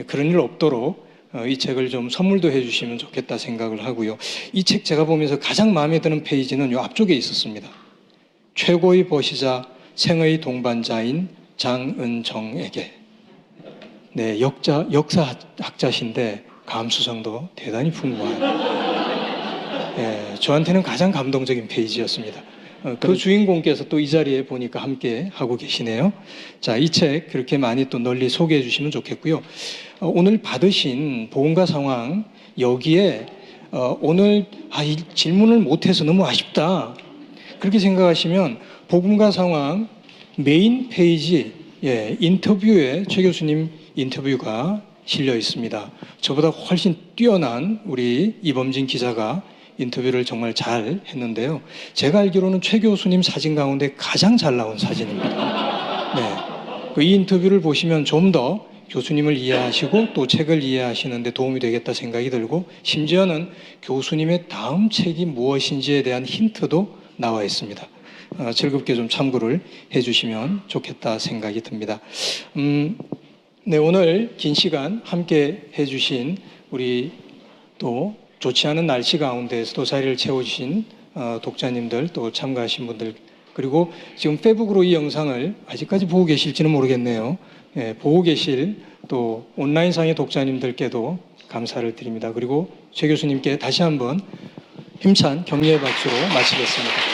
그런 일 없도록 이 책을 좀 선물도 해주시면 좋겠다 생각을 하고요. 이 책 제가 보면서 가장 마음에 드는 페이지는 이 앞쪽에 있었습니다. 최고의 보시자 생의 동반자인 장은정에게. 네, 역사학자신데 감수성도 대단히 풍부한. 저한테는 가장 감동적인 페이지였습니다. 그 주인공께서 또 이 자리에 보니까 함께 하고 계시네요. 자, 이 책 그렇게 많이 또 널리 소개해 주시면 좋겠고요. 오늘 받으신 복음과 상황 여기에 오늘 이 질문을 못해서 너무 아쉽다 그렇게 생각하시면 복음과 상황 메인 페이지 인터뷰에 최 교수님 인터뷰가 실려 있습니다. 저보다 훨씬 뛰어난 우리 이범진 기자가 인터뷰를 정말 잘 했는데요. 제가 알기로는 최 교수님 사진 가운데 가장 잘 나온 사진입니다. 이 인터뷰를 보시면 좀 더 교수님을 이해하시고 또 책을 이해하시는데 도움이 되겠다 생각이 들고 심지어는 교수님의 다음 책이 무엇인지에 대한 힌트도 나와 있습니다. 즐겁게 좀 참고를 해주시면 좋겠다 생각이 듭니다. 오늘 긴 시간 함께 해주신 우리 또 좋지 않은 날씨 가운데에서도 자리를 채워주신 독자님들 또 참가하신 분들 그리고 지금 페북으로 이 영상을 아직까지 보고 계실지는 모르겠네요. 보고 계실 또 온라인상의 독자님들께도 감사를 드립니다. 그리고 최 교수님께 다시 한번 힘찬 격려의 박수로 마치겠습니다.